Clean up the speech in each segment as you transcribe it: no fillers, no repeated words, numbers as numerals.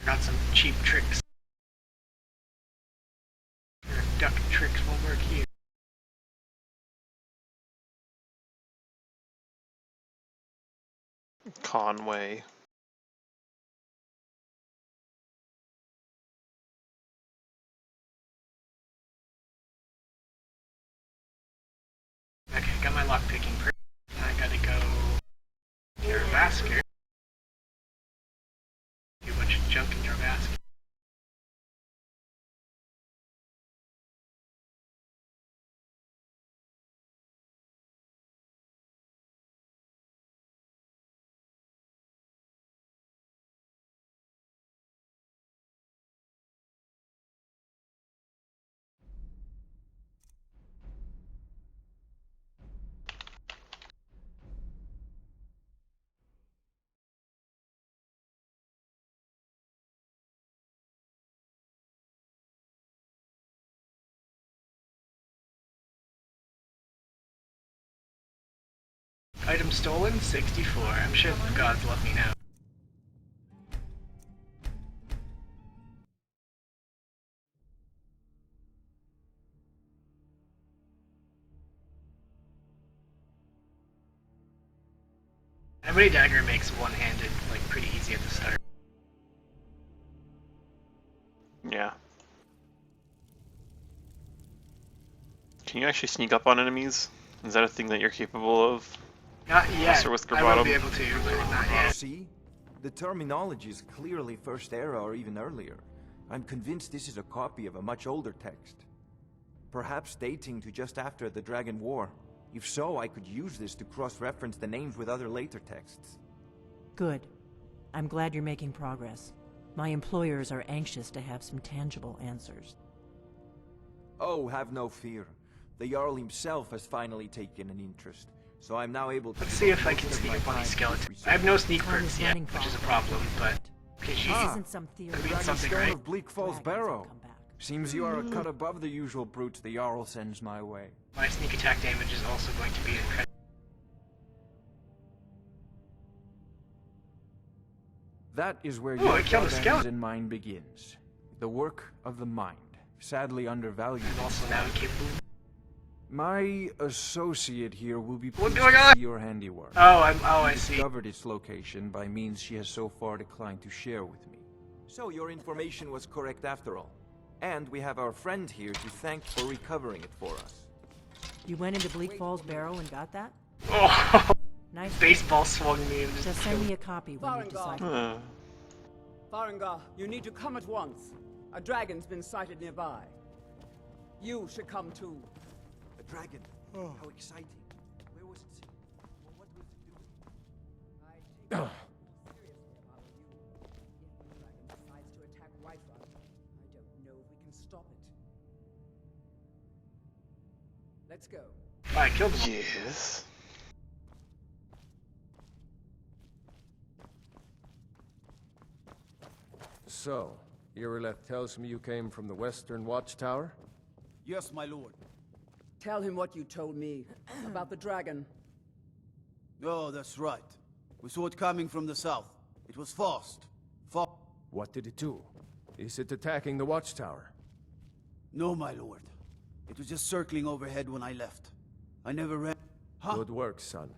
Got some cheap tricks. Your duck tricks won't work here. Conway. Okay, got my lockpicking perk. I gotta go near a basket. Do a bunch of junk in your basket. Item stolen, 64. I'm sure the gods love me now. Every dagger makes one-handed, like, pretty easy at the start. Yeah. Can you actually sneak up on enemies? Is that a thing that you're capable of? Not yet. I will be able to, but not yet. See? The terminology is clearly First Era or even earlier. I'm convinced this is a copy of a much older text. Perhaps dating to just after the Dragon War. If so, I could use this to cross-reference the names with other later texts. Good. I'm glad you're making progress. My employers are anxious to have some tangible answers. Oh, have no fear. The Jarl himself has finally taken an interest, so I'm now able to... Let's see if I can sneak up on these skeletons. I have no sneak perks yet, which is a problem, but... Okay, This isn't some theory. Could be something, Stone right? of Bleak Falls Dragons will Barrow. come back. Seems you are a cut above the usual brutes the Jarl sends my way. My sneak attack damage is also going to be incredible. That is where Oh, I your killed a God skeleton. ends and mine begins. The work of the mind, sadly undervalued. And also now incapable. My associate here will be What's pleased going to on? see your handiwork. I see. Discovered its location by means she has so far declined to share with me. So your information was correct after all. And we have our friend here to thank for recovering it for us. You went into Bleak Falls Barrow and got that? Oh, Nice. baseball swung me and Just just send killed me a copy when you decide. Farengar, you need to come at once. A dragon's been sighted nearby. You should come too. A dragon. Oh. How exciting. Where was it? Well, what was it doing? I take it more seriously about you. If the dragon decides to attack Whiterun, I don't know if we can stop it. Let's go. I killed him. Yes. So, Irileth tells me you came from the Western Watchtower? Yes, my lord. Tell him what you told me about the dragon. Oh, that's right. We saw it coming from the south. It was fast. What did it do? Is it attacking the Watchtower? No, my lord. It was just circling overhead when I left. I never ran. Huh? Good work, son.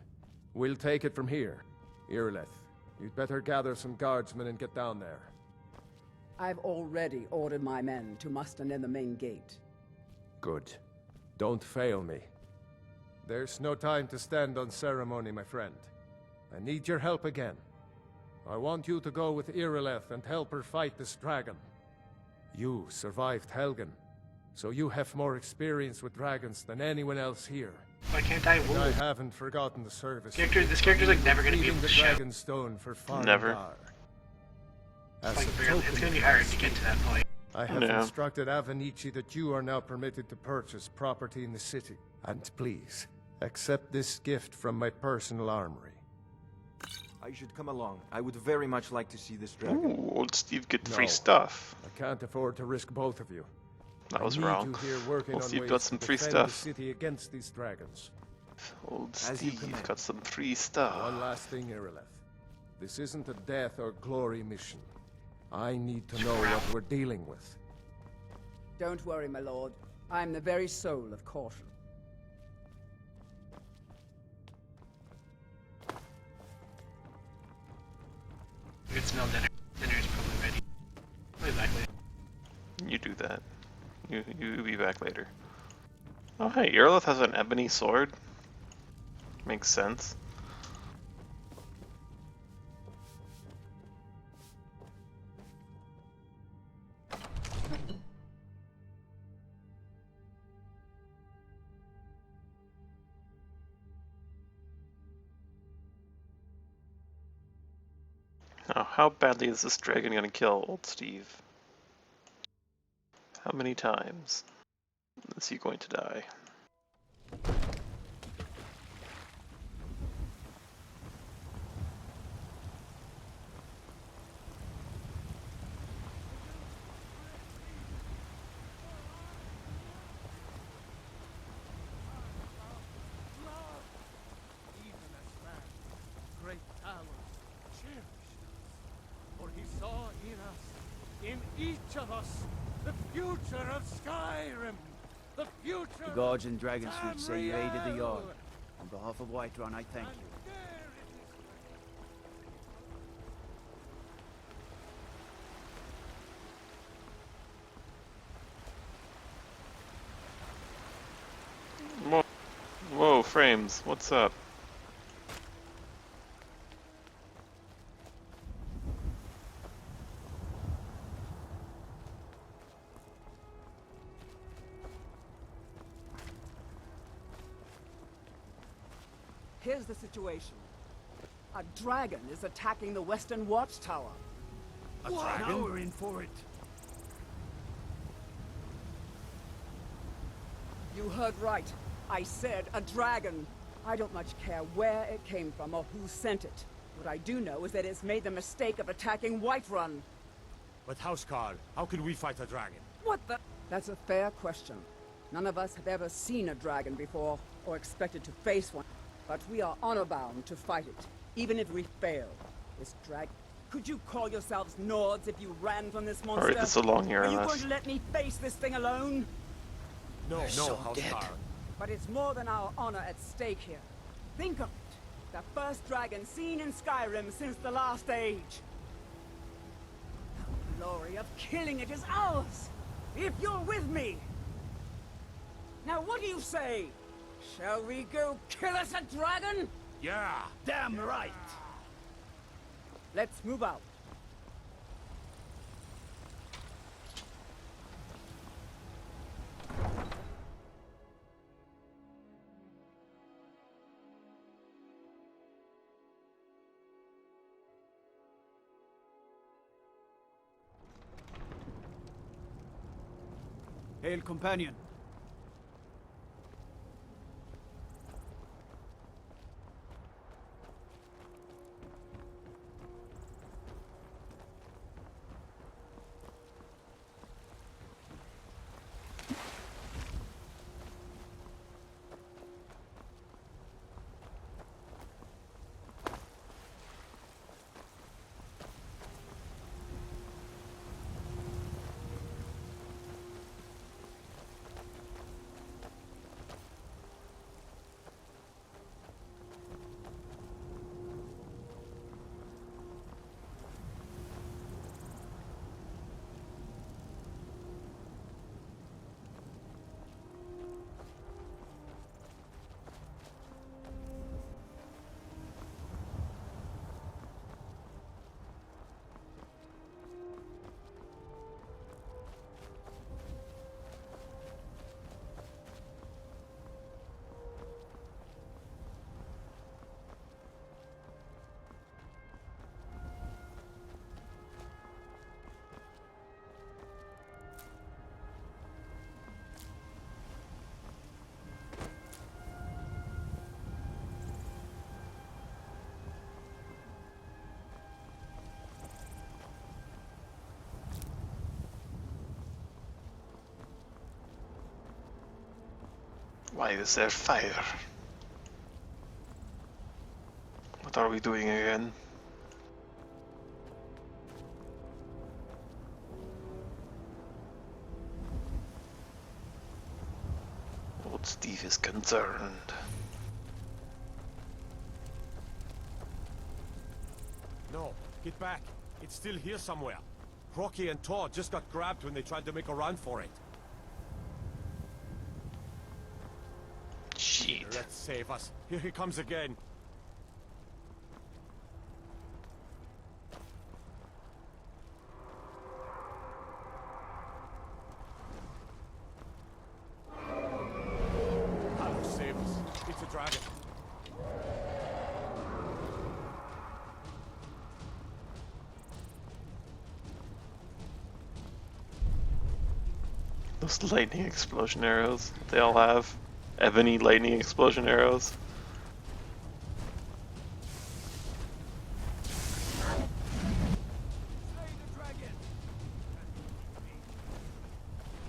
We'll take it from here. Irileth, you'd better gather some guardsmen and get down there. I've already ordered my men to muster near the main gate. Good. Don't fail me. There's no time to stand on ceremony, my friend. I need your help again. I want you to go with Irileth and help her fight this dragon. You survived Helgen, so you have more experience with dragons than anyone else here. Why can't I And woo? I haven't forgotten the service. This character's like never gonna be Leaving able to the shout. Dragonstone for Farengar. Never. As Like, a barely. It's token gonna be of hard my to get to esteem, that point. I have Yeah. instructed Avenici that you are now permitted to purchase property in the city. And please, accept this gift from my personal armory. I should come along. I would very much like to see this dragon. Ooh, Ald'stiiv get free No. stuff. I can't afford to risk both of you. That was I need wrong. you here working on Ald'stiiv ways got some to free defend stuff. the city against these dragons. As you Ald'stiiv command. got some free One stuff. last thing, Irileth. This isn't a death or glory mission. I need to know what we're dealing with. Don't worry, my lord. I'm the very soul of caution. We could smell dinner. Dinner is probably ready. I'll be back later. You do that. You be back later. Oh hey, Irilith has an ebony sword. Makes sense. Now, how badly is this dragon gonna kill Ald'stiiv? How many times is he going to die? Great talent, cherish us, for he saw in each of us, the future of Skyrim, the future. The guards in Dragon Street say you aided the Yard. On behalf of Whiterun, I thank you. Whoa, Frames, what's up? Here's the situation. A dragon is attacking the Western Watchtower. A dragon? Now we're in for it. You heard right. I said a dragon. I don't much care where it came from or who sent it. What I do know is that it's made the mistake of attacking Whiterun. But Housecarl, how can we fight a dragon? What the? That's a fair question. None of us have ever seen a dragon before, or expected to face one. But we are honor-bound to fight it, even if we fail. This dragon... Could you call yourselves Nords if you ran from this monster? Alright, this is a long year Are you on going us. to let me face this thing alone? No, Housecarl. But it's more than our honor at stake here. Think of it. The first dragon seen in Skyrim since the last age. The glory of killing it is ours, if you're with me. Now what do you say? Shall we go kill us a dragon? Yeah! Damn right! Let's move out. Hail, companion. Why is there fire? What are we doing again? Ald'stiiv is concerned. No, get back. It's still here somewhere. Rocky and Todd just got grabbed when they tried to make a run for it. Shit. Let's save us. Here he comes again. That'll save us. It's a dragon. Those lightning explosion arrows. They all have ebony lightning explosion arrows.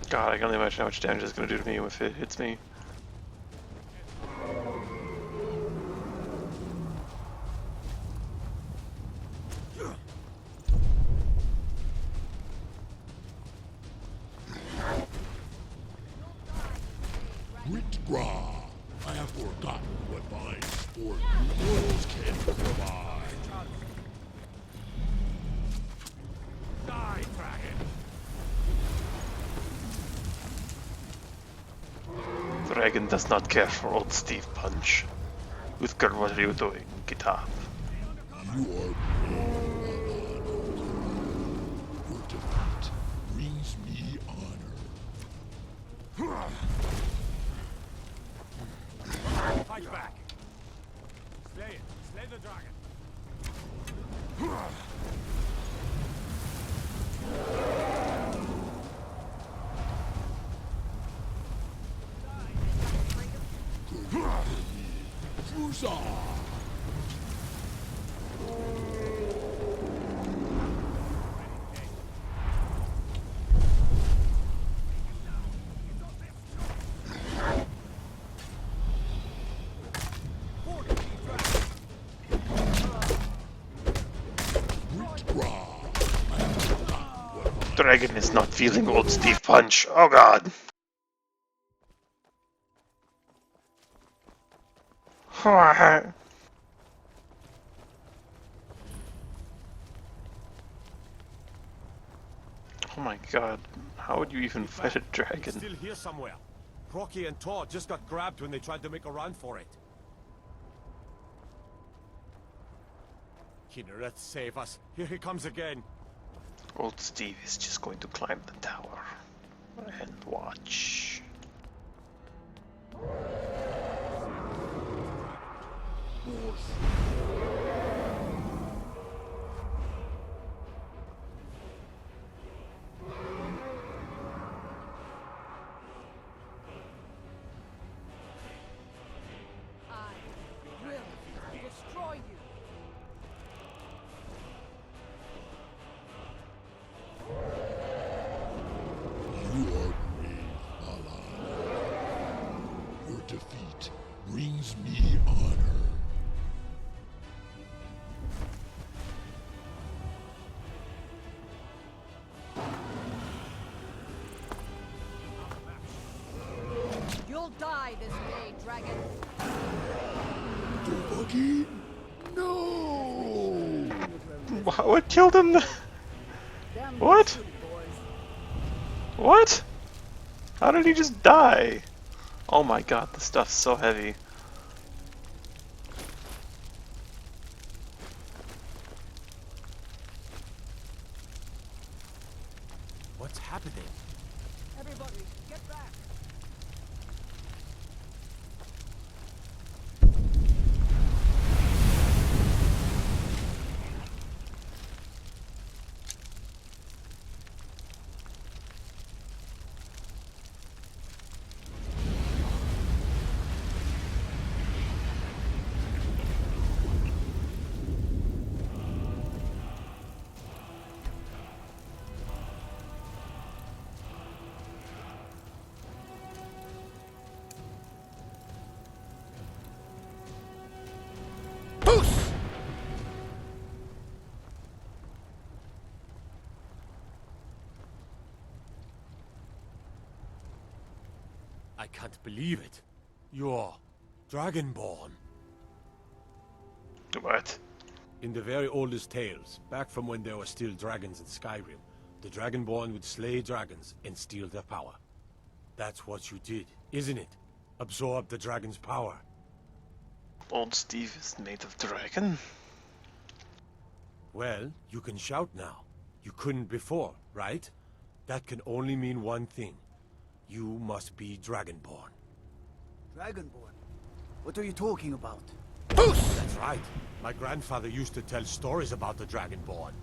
God, I can only imagine how much damage it's going to do to me if it hits me. I have forgotten what fine sport you mortals can provide. Die, dragon! Dragon does not care for Ald'stiiv punch. Uthgar, what are you doing? Get up. You are brave, your defeat brings me honor. Fight back! Slay it! Slay the dragon! Dragon is not feeling Ald'stiiv punch. Oh god. Oh my god. How would you even fight a It's dragon? still here somewhere. Rocky and Todd just got grabbed when they tried to make a run for it. Kinneret, save us. Here he comes again. Ald'stiiv is just going to climb the tower and watch. I will destroy you. You are brave, ally. Your defeat brings me honor. You'll die this day, dragon. Dovahkiin? No! What killed him? Damn What? silly boys. What? How did he just die? Oh my god, this stuff's so heavy. What's happening? Everybody, get back. I can't believe it. You're Dragonborn. What? In the very oldest tales, back from when there were still dragons in Skyrim, the Dragonborn would slay dragons and steal their power. That's what you did, isn't it? Absorb the dragon's power. Ald'stiiv is made of dragon? Well, you can shout now. You couldn't before, right? That can only mean one thing. You must be Dragonborn. Dragonborn? What are you talking about? That's right. My grandfather used to tell stories about the Dragonborn.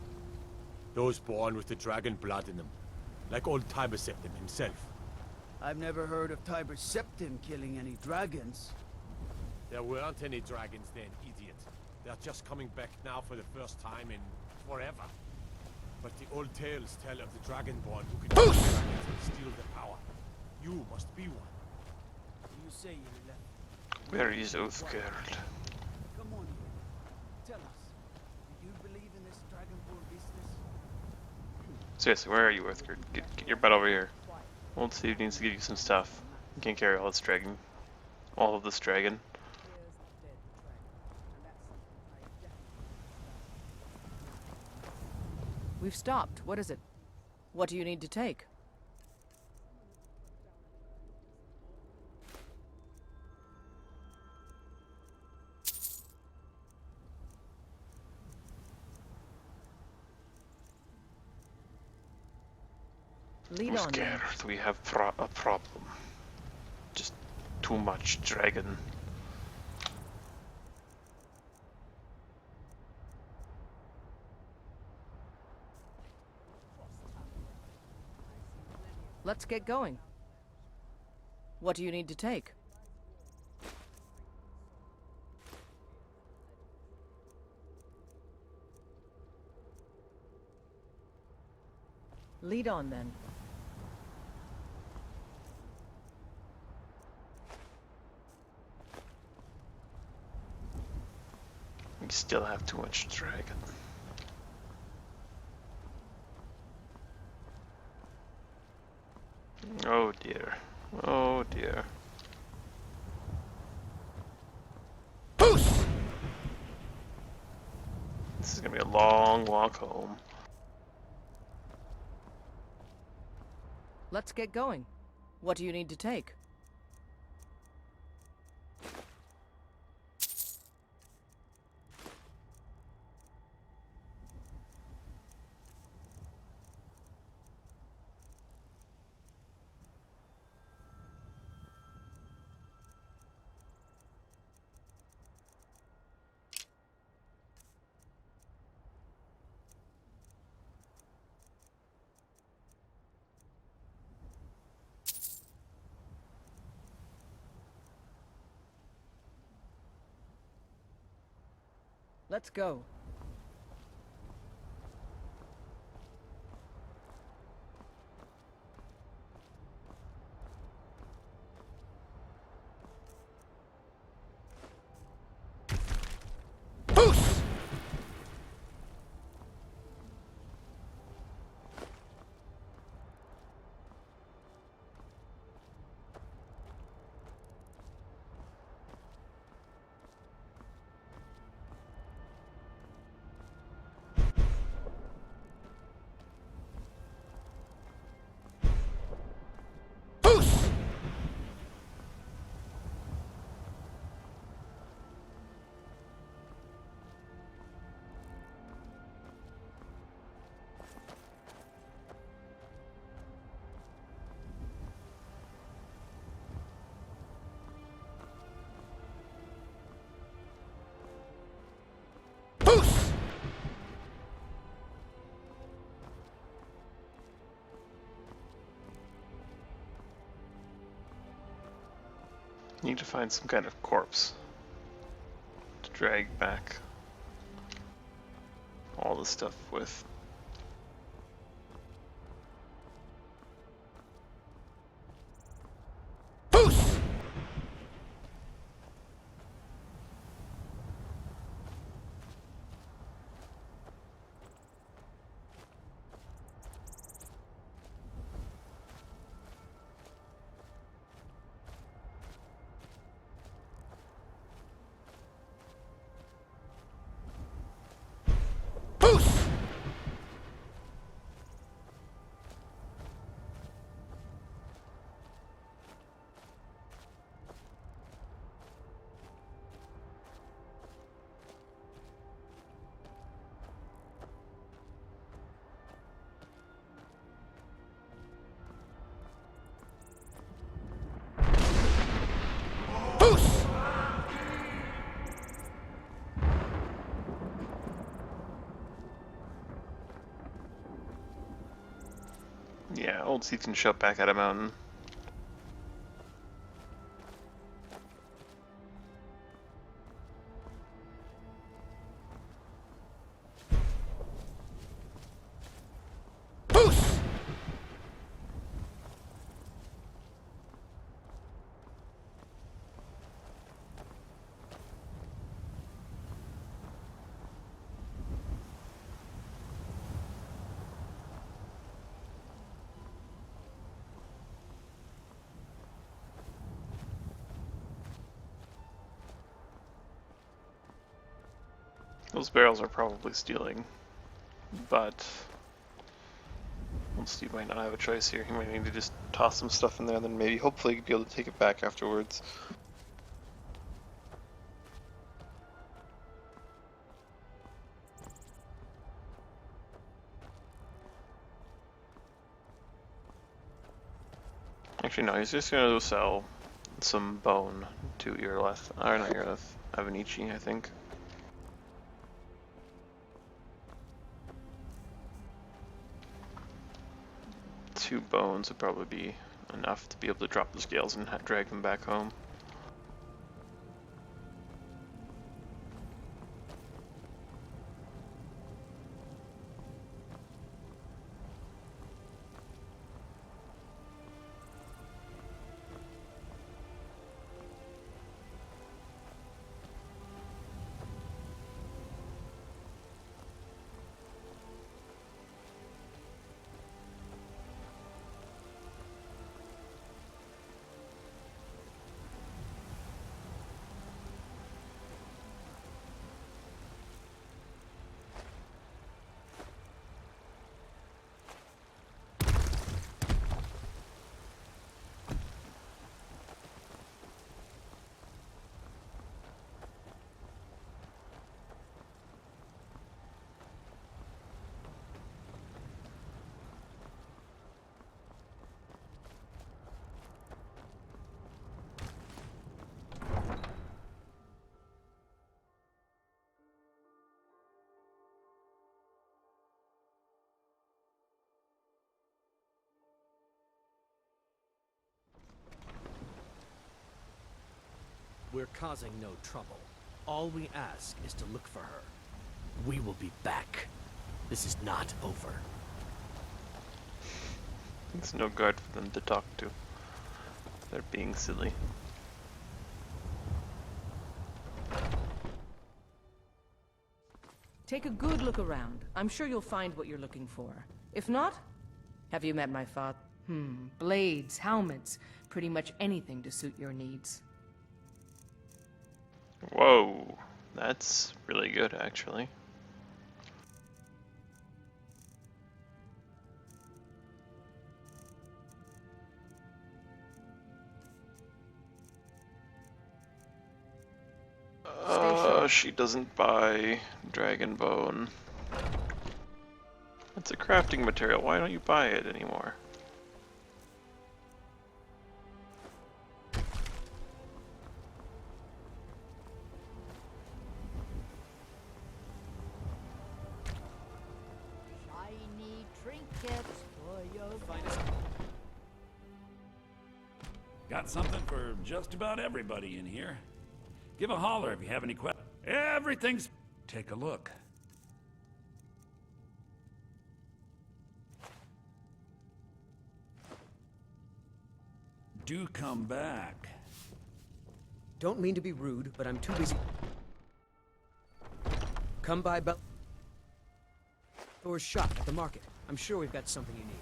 Those born with the dragon blood in them. Like old Tiber Septim himself. I've never heard of Tiber Septim killing any dragons. There weren't any dragons then, idiot. They're just coming back now for the first time in forever. But the old tales tell of the Dragonborn who can kill dragons and steal their power. You must be one. You say you left. Where is Oathgird? Come on here. Tell us. Do you believe in this Dragonborn business? Seriously, where are you, Oathgird? Get your butt over here. Ald'stiiv needs to give you some stuff. You can't carry all this dragon. All of this dragon. We've stopped. What is it? What do you need to take? Lead on. Scared. We have a problem. Just too much dragon. Let's get going. What do you need to take? Lead on then. We still have too much dragon. Oh dear. Oh dear. This is gonna be a long walk home. Let's get going. What do you need to take? Let's go. Need to find some kind of corpse to drag back all the stuff with. Yeah, Ald'stiiv can show up back at a mountain. Those barrels are probably stealing, but Steve might not have a choice here. He might need to just toss some stuff in there and then maybe hopefully be able to take it back afterwards. Actually no, he's just gonna go sell some bone to Irleth, or not Irleth, Avenici, I think. Two bones would probably be enough to be able to drop the scales and drag them back home. We're causing no trouble. All we ask is to look for her. We will be back. This is not over. There's no guard for them to talk to. They're being silly. Take a good look around. I'm sure you'll find what you're looking for. If not, have you met my father? Blades, helmets, pretty much anything to suit your needs. Whoa, that's really good actually. She doesn't buy dragon bone. It's a crafting material, why don't you buy it anymore? Shiny trinkets for your Finest. Got something for just about everybody in here. Give a holler if you have any questions. Everything's... Take a look. Do come back. Don't mean to be rude, but I'm too busy. Come by Thor's shop at the market. I'm sure we've got something you need.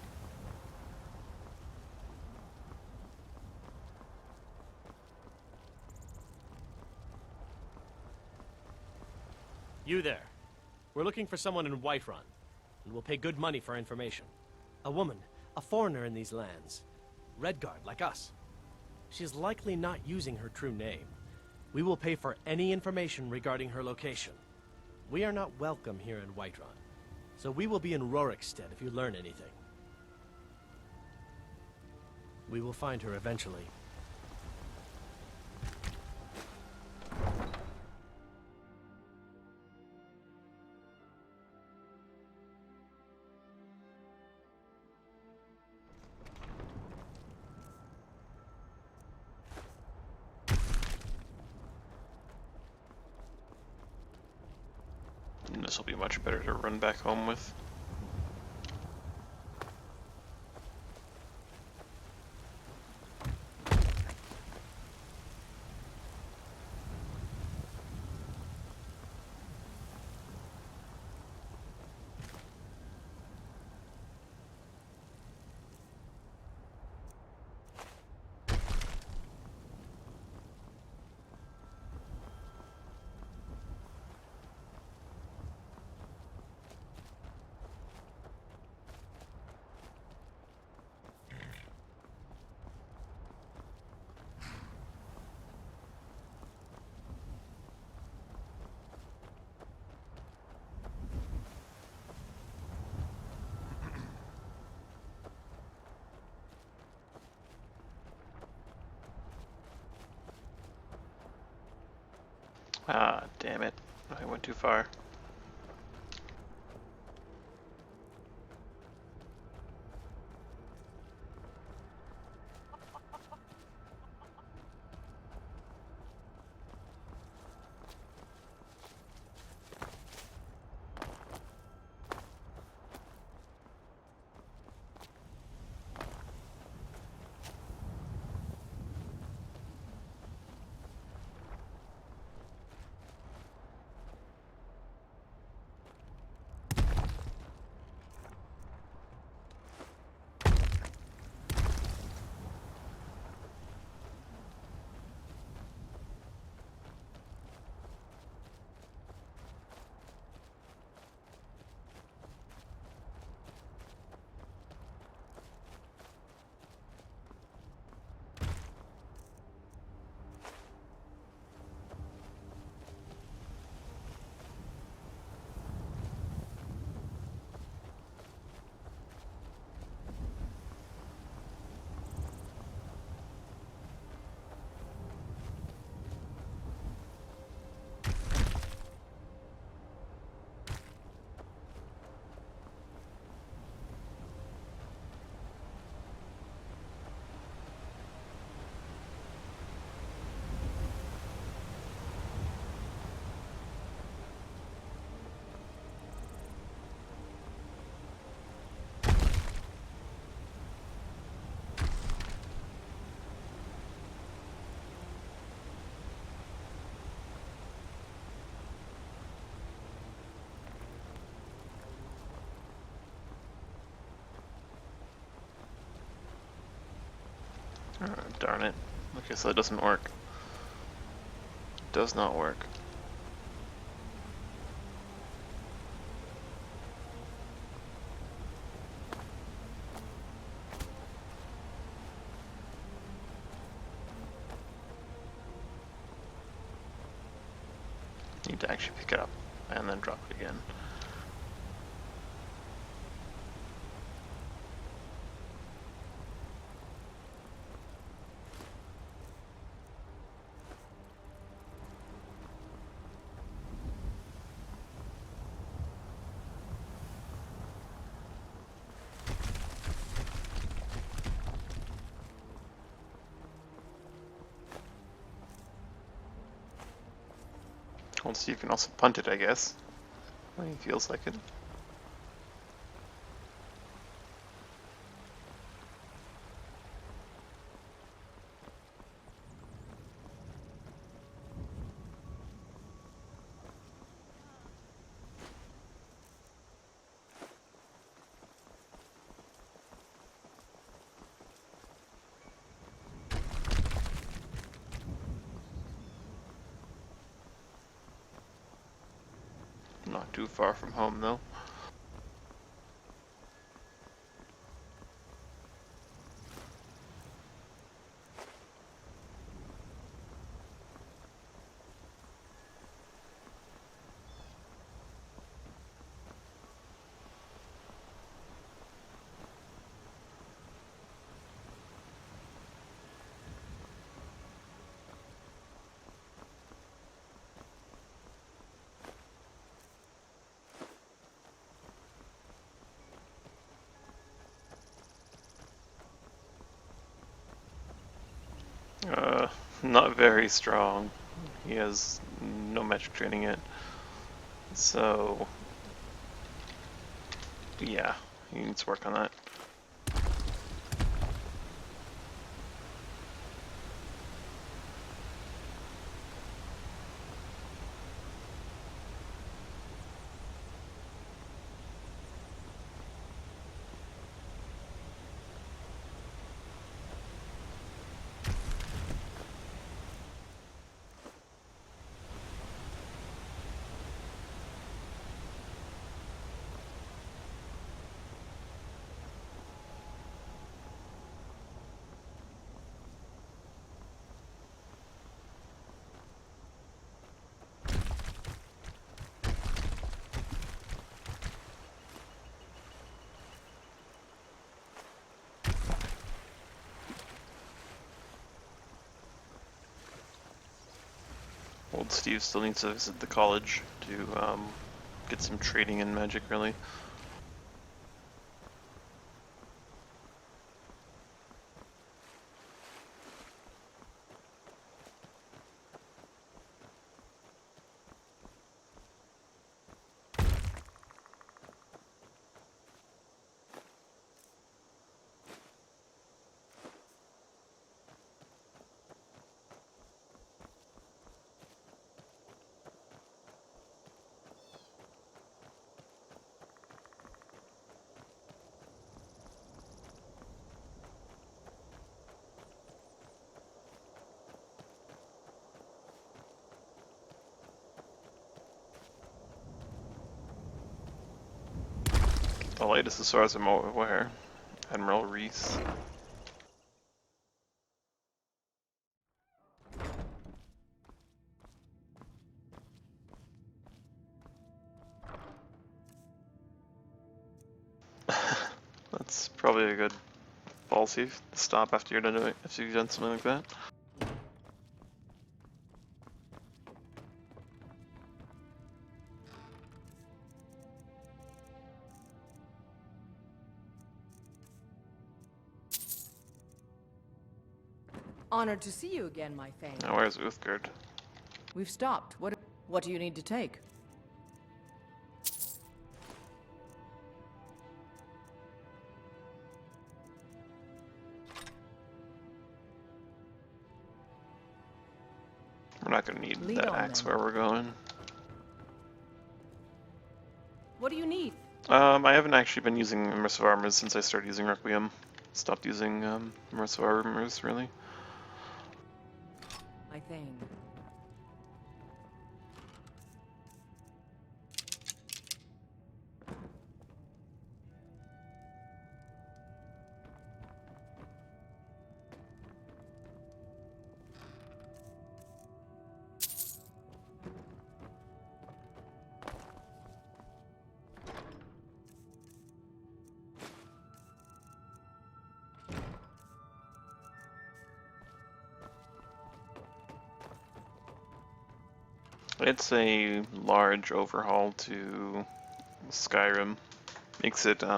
You there. We're looking for someone in Whiterun, and we'll pay good money for information. A woman, a foreigner in these lands. Redguard, like us. She's likely not using her true name. We will pay for any information regarding her location. We are not welcome here in Whiterun, so we will be in Rorikstead if you learn anything. We will find her eventually. this will be much better to run back home with. Ah, damn it. I went too far. Darn it. Okay, so that doesn't work. Does not work. Need to actually pick it up and then drop it again. Ald'stiiv can also punt it, I guess, when he feels like it. Not too far from home, though. Not very strong. He has no magic training yet. So Yeah, he needs to work on that. Ald'stiiv still needs to visit the college to get some trading in magic, really. The latest as far as I'm aware, Admiral Reese. That's probably a good policy to stop after you're done doing, after you've done something like that. Honored to see you again, my Fane. Now where's Uthgard? We've stopped. What do you need to take? We're not gonna need Lead that on, axe then. where we're going. What do you need? I haven't actually been using immersive armors since I started using Requiem. Stopped using immersive armors, really. My Fane. It's a large overhaul to Skyrim. Makes it, it's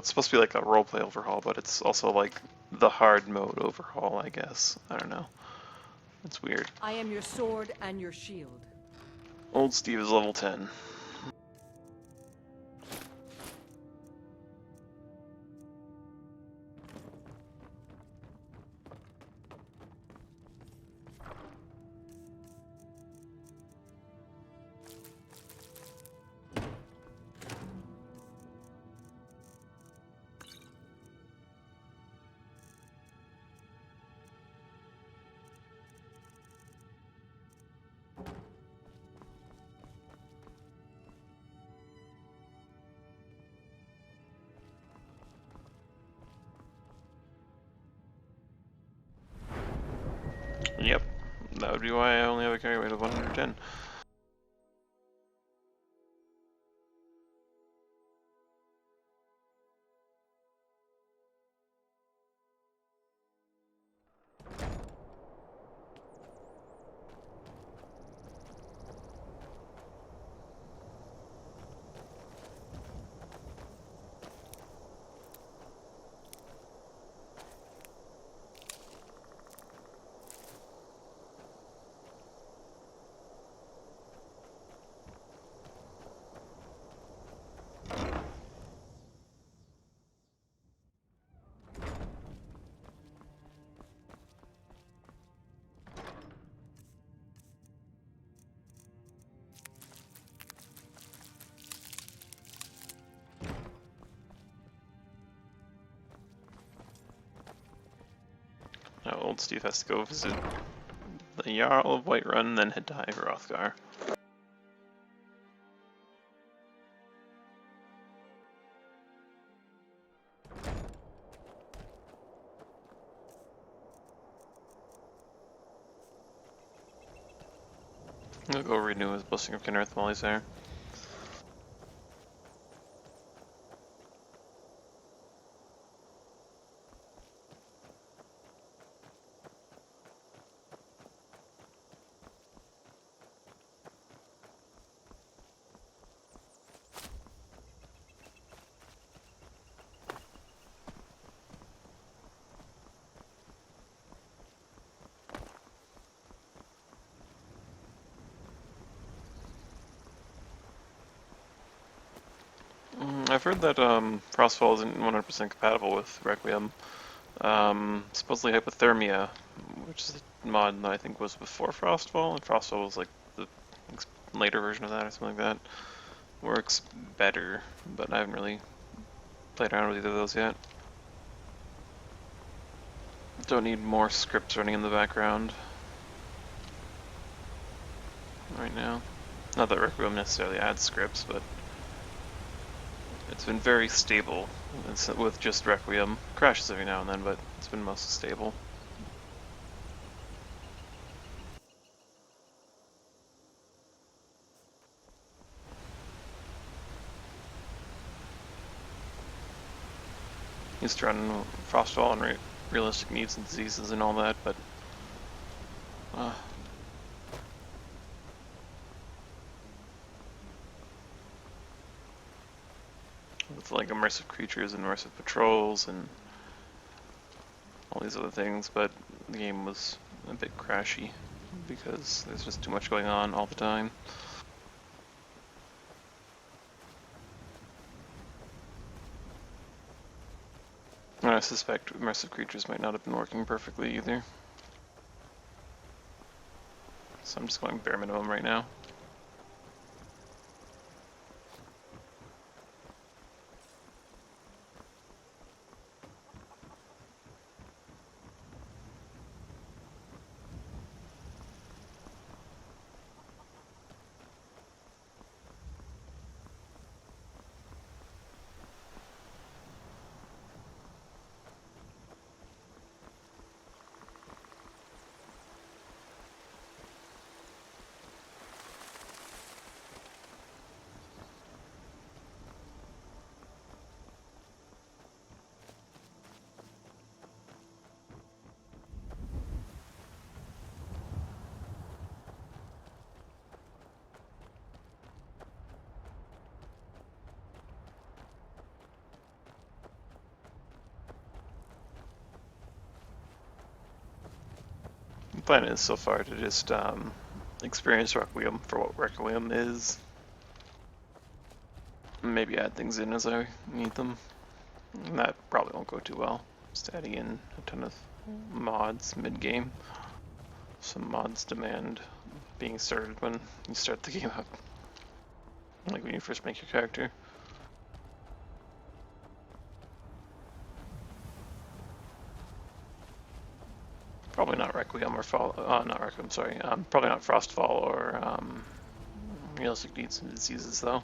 supposed to be like a roleplay overhaul, but it's also like the hard mode overhaul, I guess. I don't know. It's weird. I am your sword and your shield. Ald'stiiv is level 10. Yep, that would be why I only have a carry weight of 110. Ald'stiiv has to go visit the Jarl of Whiterun, then head to High Hrothgar. He'll go renew his Blessing of Kinnereth while he's there. I've heard that Frostfall isn't 100% compatible with Requiem. Supposedly Hypothermia, which is a mod that I think was before Frostfall, and Frostfall was like the later version of that or something like that, works better, but I haven't really played around with either of those yet. Don't need more scripts running in the background right now. Not that Requiem necessarily adds scripts, but it's been very stable with just Requiem. Crashes every now and then, but it's been mostly stable. Used to run Frostfall and realistic needs and diseases and all that, but with like immersive creatures and immersive patrols and all these other things, but the game was a bit crashy because there's just too much going on all the time. And I suspect immersive creatures might not have been working perfectly either. So I'm just going bare minimum right now. The plan is so far to just experience Requiem for what Requiem is. Maybe add things in as I need them. And that probably won't go too well. Just adding in a ton of mods mid-game. Some mods demand being started when you start the game up. Like when you first make your character. Probably not Requiem or Fall. Not Requiem. Sorry. Probably not Frostfall or Realistic Needs and Diseases though.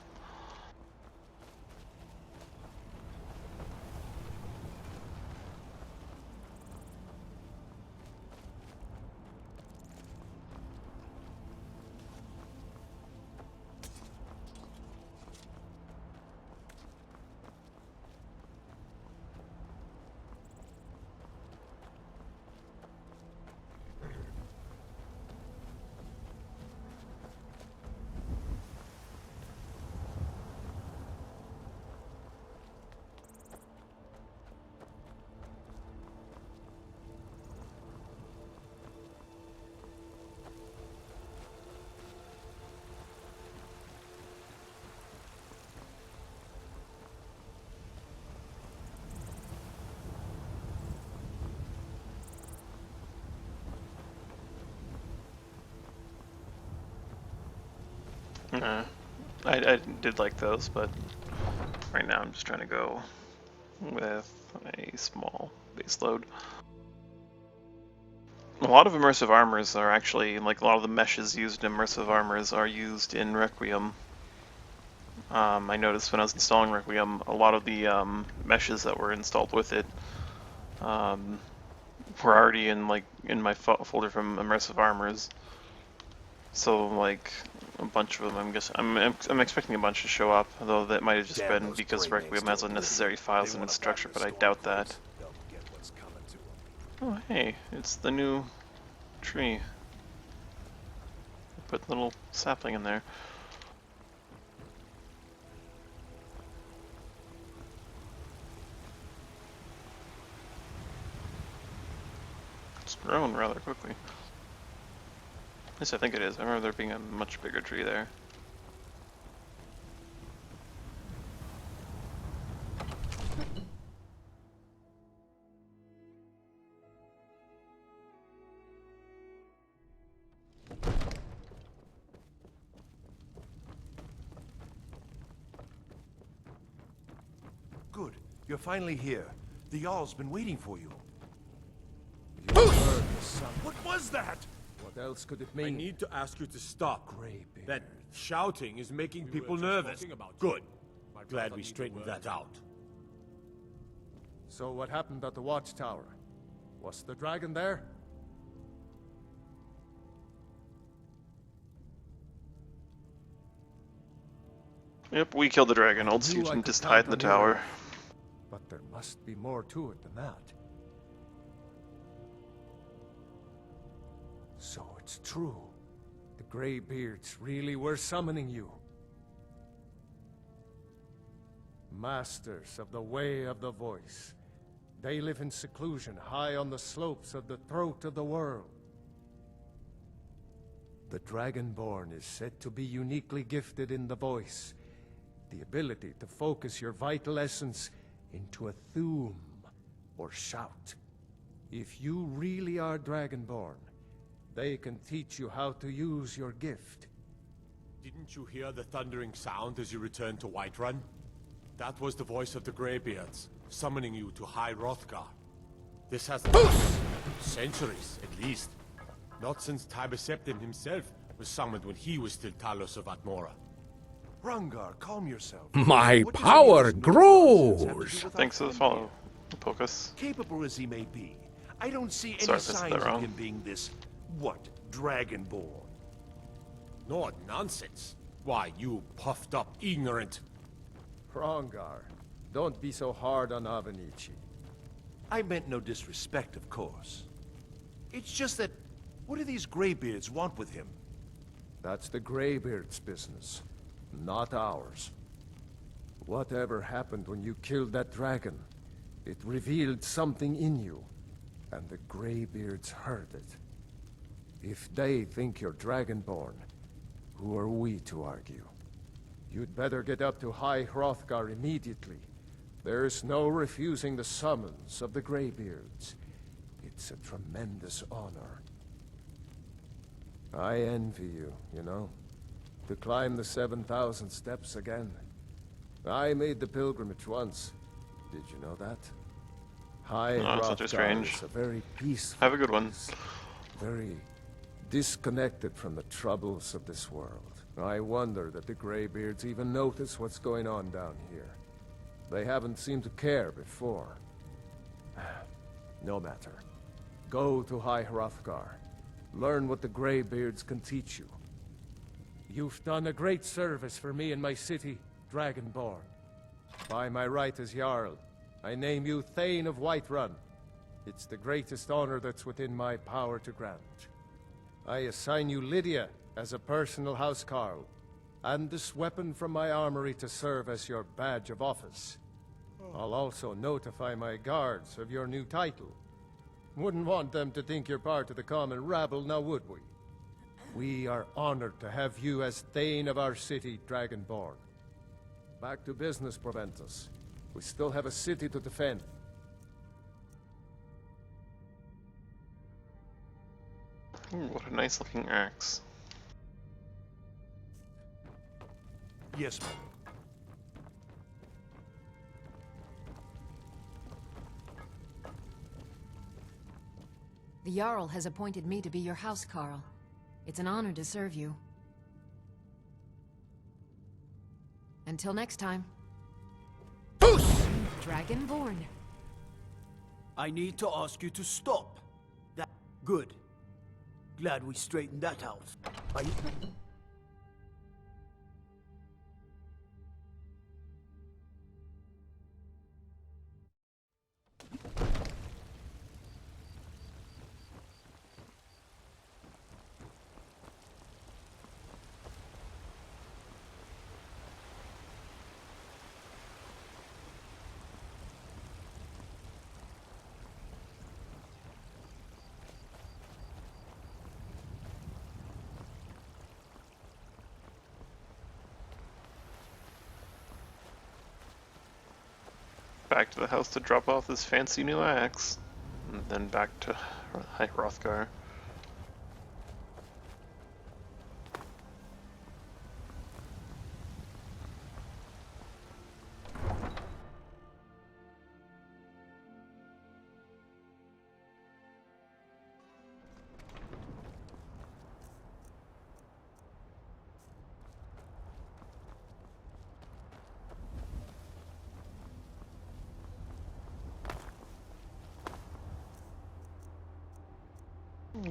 I did like those, but right now I'm just trying to go with a small base load. A lot of immersive armors are actually, like a lot of the meshes used in immersive armors are used in Requiem. I noticed when I was installing Requiem, a lot of the meshes that were installed with it were already in my folder from immersive armors. So like a bunch of them, I'm expecting a bunch to show up, though that might have just been because Requiem has unnecessary files in its structure, but I doubt that. Oh hey, it's the new tree. Put a little sapling in there. It's grown rather quickly. At least I think it is. I remember there being a much bigger tree there. Good. You're finally here. The Jarl's been waiting for you. You heard the sound. What was that? What else could it mean? I need to ask you to stop. That shouting is making people nervous. Good. Glad we straightened that out. So what happened at the watchtower? Was the dragon there? Yep, we killed the dragon. Ald'stiiv didn't just hide in the tower. But there must be more to it than that. So it's true. The Greybeards really were summoning you. Masters of the Way of the Voice. They live in seclusion, high on the slopes of the throat of the world. The Dragonborn is said to be uniquely gifted in the voice. The ability to focus your vital essence into a thume, or shout. If you really are Dragonborn, they can teach you how to use your gift. Didn't you hear the thundering sound as you returned to Whiterun? That was the voice of the Greybeards, summoning you to High Hrothgar. This has centuries, at least. Not since Tiber Septim himself was summoned when he was still Talos of Atmora. Rungar, calm yourself. My power grows! Thanks for the follow, Pocus. Capable as he may be, I don't see Sorry any if I said signs that of wrong. him being this, Dragonborn. No nonsense. Why, you puffed up ignorant. Hrongar, don't be so hard on Avenici. I meant no disrespect, of course. It's just that, what do these Greybeards want with him? That's the Greybeards' business, not ours. Whatever happened when you killed that dragon, it revealed something in you, and the Greybeards heard it. If they think you're Dragonborn, who are we to argue? You'd better get up to High Hrothgar immediately. There's no refusing the summons of the Greybeards. It's a tremendous honor. I envy you, you know, to climb the 7,000 steps again. I made the pilgrimage once. Did you know that? High Hrothgar strange. is a very peaceful Have a good one. place, very disconnected from the troubles of this world. I wonder that the Greybeards even notice what's going on down here. They haven't seemed to care before. No matter. Go to High Hrothgar. Learn what the Greybeards can teach you. You've done a great service for me and my city, Dragonborn. By my right as Jarl, I name you Thane of Whiterun. It's the greatest honor that's within my power to grant. I assign you Lydia as a personal housecarl, and this weapon from my armory to serve as your badge of office. I'll also notify my guards of your new title. Wouldn't want them to think you're part of the common rabble, now would we? We are honored to have you as Thane of our city, Dragonborn. Back to business, Proventus. We still have a city to defend. Ooh, what a nice looking axe. Yes, ma'am. The Jarl has appointed me to be your housecarl. It's an honor to serve you. Until next time. Dragonborn. I need to ask you to stop. That good. Glad we straightened that out. Back to the house to drop off this fancy new axe, and then back to Hrothgar.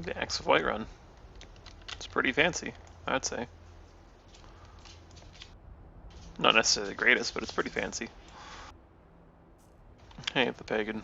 The Axe of Whiterun. It's pretty fancy, I'd say. Not necessarily the greatest, but it's pretty fancy. Hey, the pagan.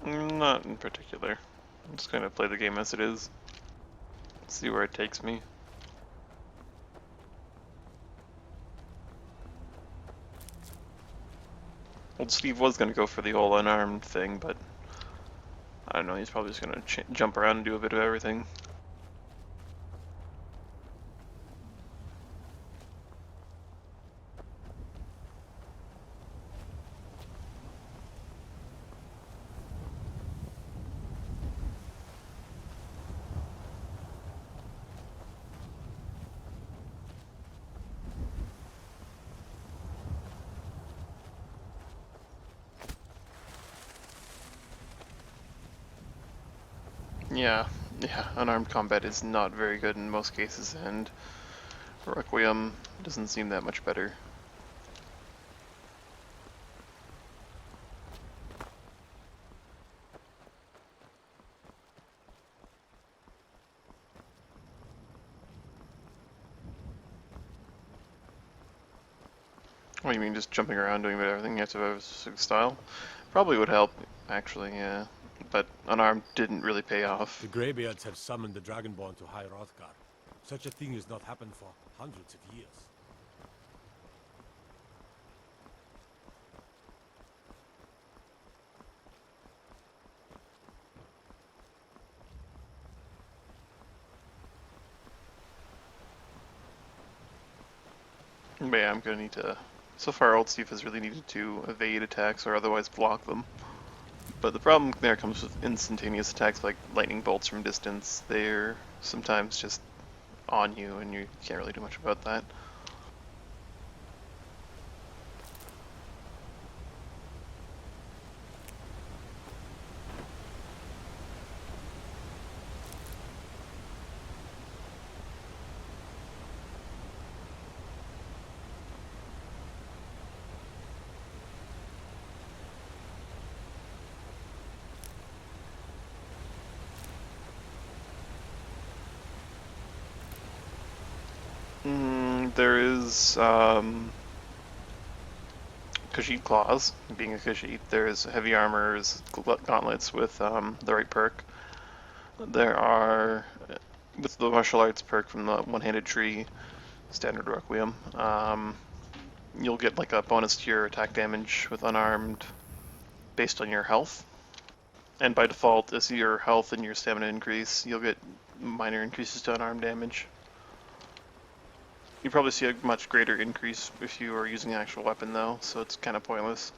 Not in particular. I'm just gonna play the game as it is. See where it takes me. Ald'stiiv was gonna go for the whole unarmed thing, but I don't know, he's probably just gonna jump around and do a bit of everything. Yeah, unarmed combat is not very good in most cases, and Requiem doesn't seem that much better. What do you mean, just jumping around doing a bit of everything? You have to have a specific style? Probably would help, actually, yeah. But unarmed didn't really pay off. The Greybeards have summoned the Dragonborn to High Hrothgar. Such a thing has not happened for hundreds of years. But yeah, I'm gonna need to... So far, Ald'stiiv has really needed to evade attacks or otherwise block them. But the problem there comes with instantaneous attacks like lightning bolts from distance. They're sometimes just on you and you can't really do much about that. There is Khajiit claws, being a Khajiit. There's heavy armors, gauntlets with the right perk. There are, with the martial arts perk from the one-handed tree, standard Requiem, you'll get like a bonus to your attack damage with unarmed based on your health. And by default, as your health and your stamina increase, you'll get minor increases to unarmed damage. You probably see a much greater increase if you are using an actual weapon though, so it's kind of pointless.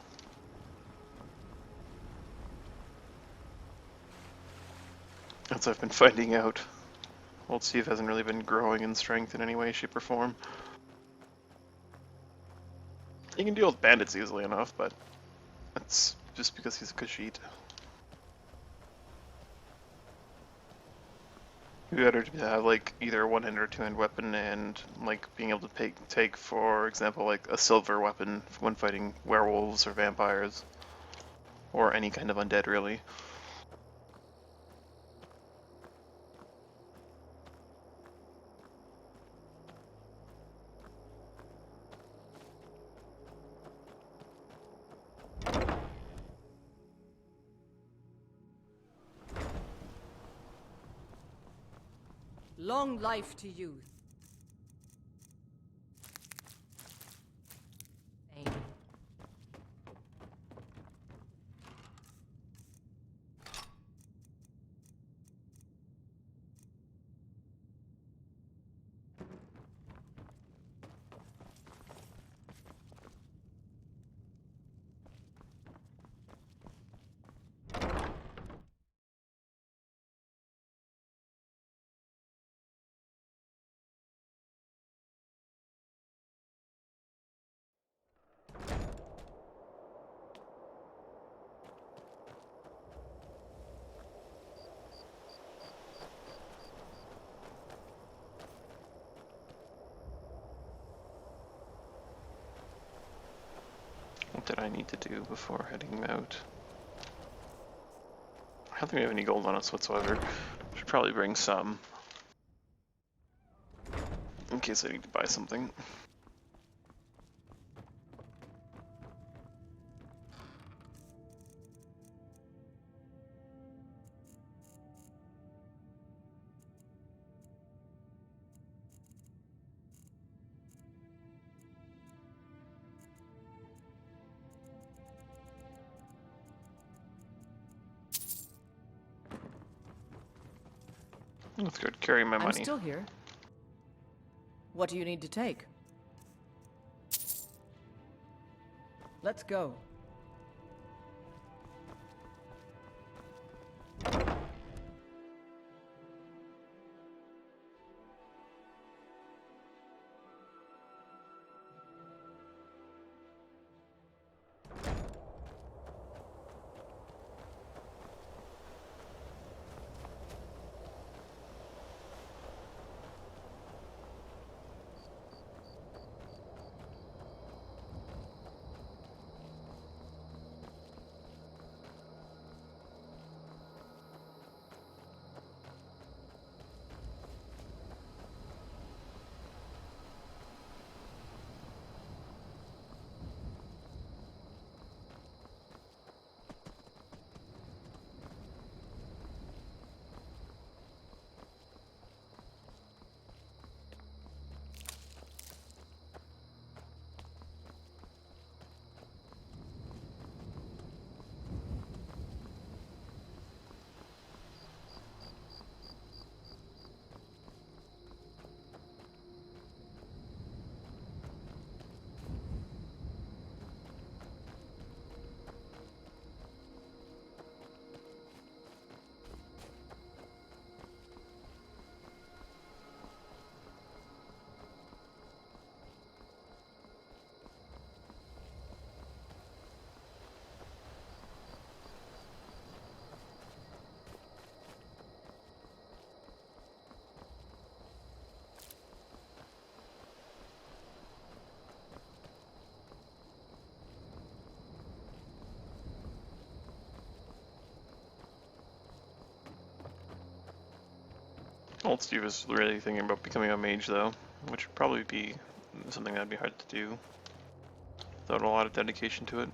As I've been finding out, Ald'stiiv hasn't really been growing in strength in any way, shape, or form. He can deal with bandits easily enough, but that's just because he's a Khajiit. It'd be better to have like either a one-hand or a two-hand weapon, and like being able to take, for example, like a silver weapon when fighting werewolves or vampires, or any kind of undead really. Long life to youth. What did I need to do before heading out? I don't think we have any gold on us whatsoever. Should probably bring some, in case I need to buy something. Let's go carry my money. I'm still here. What do you need to take? Let's go. Ald'stiiv is really thinking about becoming a mage though. which would probably be something that'd be hard to do without a lot of dedication to it.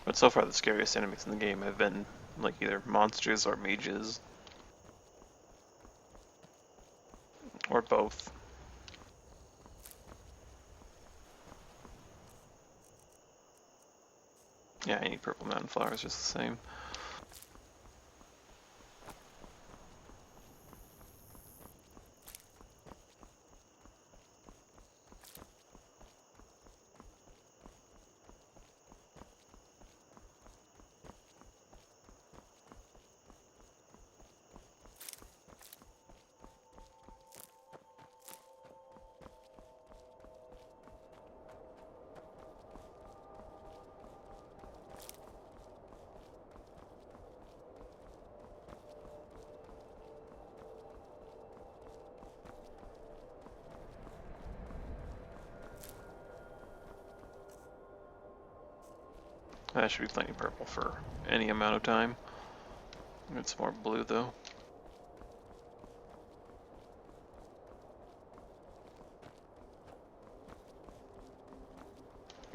But so far the scariest enemies in the game have been like either monsters or mages. Or both. Yeah, any purple mountain flower is just the same. That should be plenty purple for any amount of time. It's more blue though.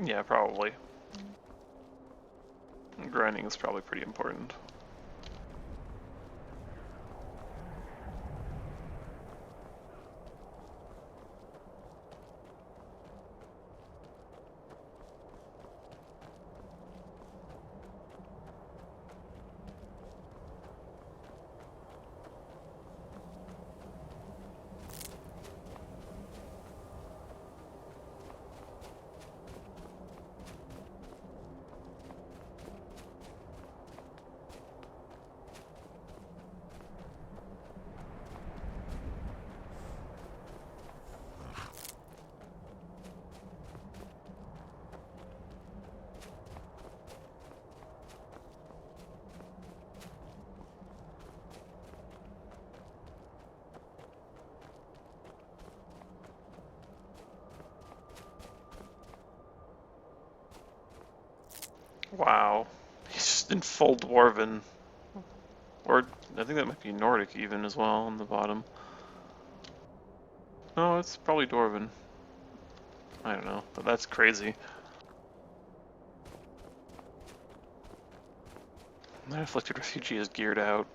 Yeah, probably. Grinding is probably pretty important. Wow, he's just in full Dwarven. Or, I think that might be Nordic even as well on the bottom. No, it's probably Dwarven. I don't know, but that's crazy. That afflicted refugee is geared out.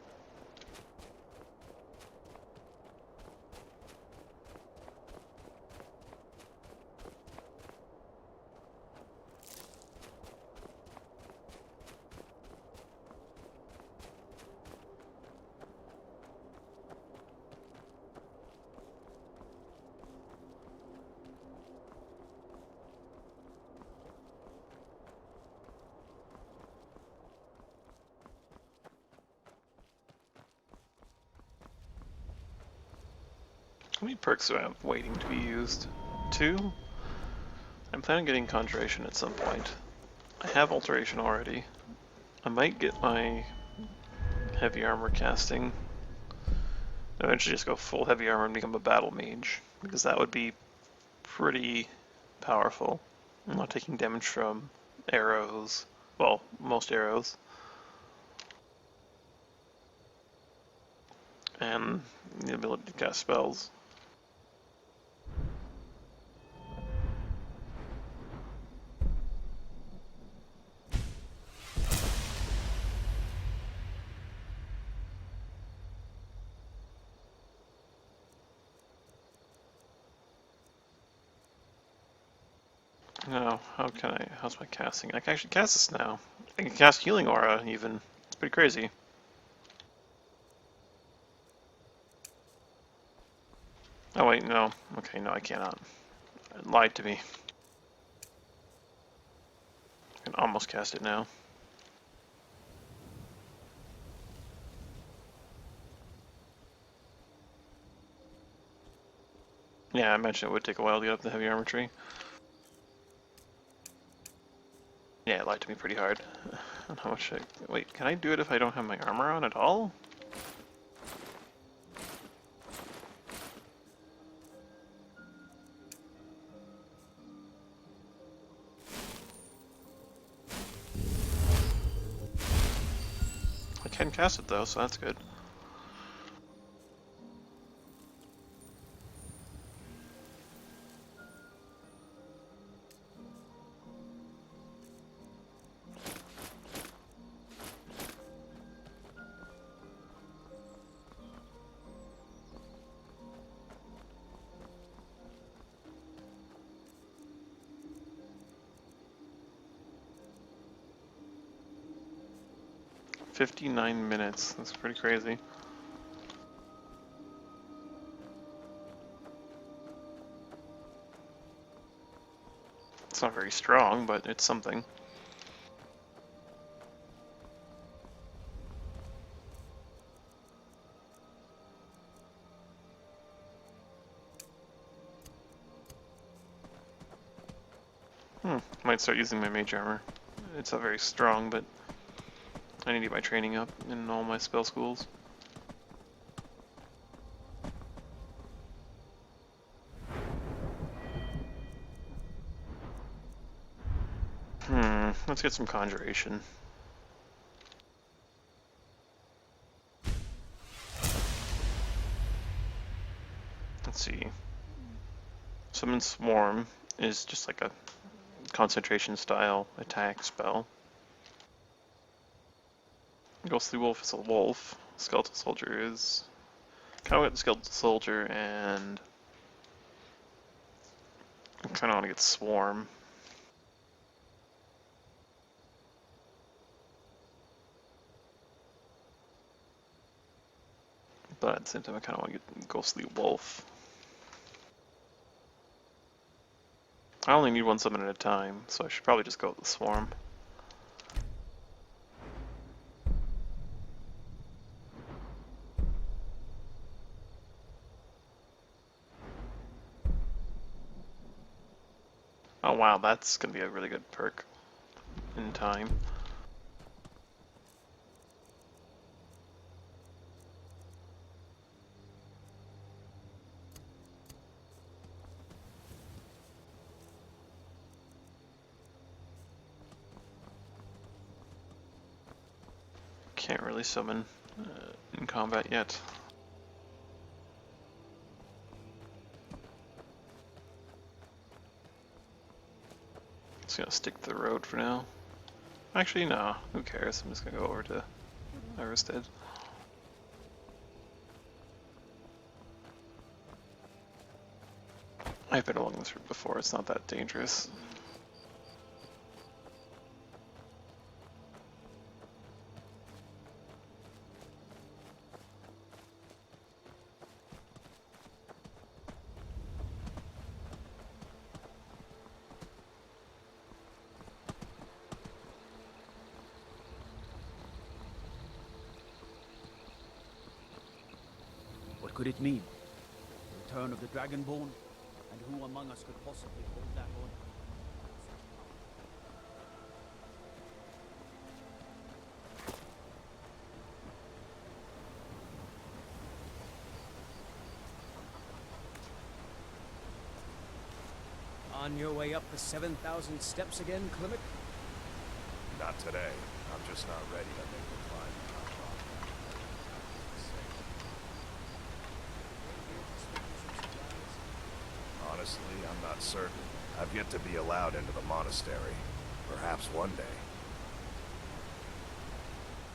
How many perks do I have waiting to be used? 2? I'm planning on getting Conjuration at some point. I have Alteration already. I might get my Heavy Armor casting. Eventually just go full Heavy Armor and become a Battle Mage, because that would be pretty powerful. I'm not taking damage from arrows. Well, most arrows. And the ability to cast spells. No, how's my casting? I can actually cast this now. I can cast Healing Aura even. It's pretty crazy. Oh wait, no. Okay, no I cannot. It lied to me. I can almost cast it now. Yeah, I mentioned it would take a while to get up the Heavy Armor tree. Yeah, it lied to me pretty hard. How much wait, can I do it if I don't have my armor on at all? can cast it though, so that's good. "59 minutes. That's pretty crazy. It's not very strong, but it's something. Might start using my mage armor. It's not very strong, but I need to get my training up in all my spell schools. Let's get some conjuration. Let's see. Summon Swarm is just like a concentration style attack spell. Ghostly Wolf is a wolf. Skeletal Soldier is kind of get the Skeletal Soldier, and I kind of want to get Swarm. But at the same time, I kind of want to get Ghostly Wolf. I only need one summon at a time, so I should probably just go with the Swarm. Oh wow, that's gonna be a really good perk in time. Can't really summon in combat yet. Just gonna stick to the road for now. Actually, no. Who cares? I'm just gonna go over to Ald'stiiv. I've been along this route before. It's not that dangerous. What could it mean? The return of the Dragonborn? And who among us could possibly hold that honor? On your way up the 7,000 steps again, Clement? Not today. I'm just not ready to make the climb. Honestly, I'm not certain. I've yet to be allowed into the monastery. Perhaps one day.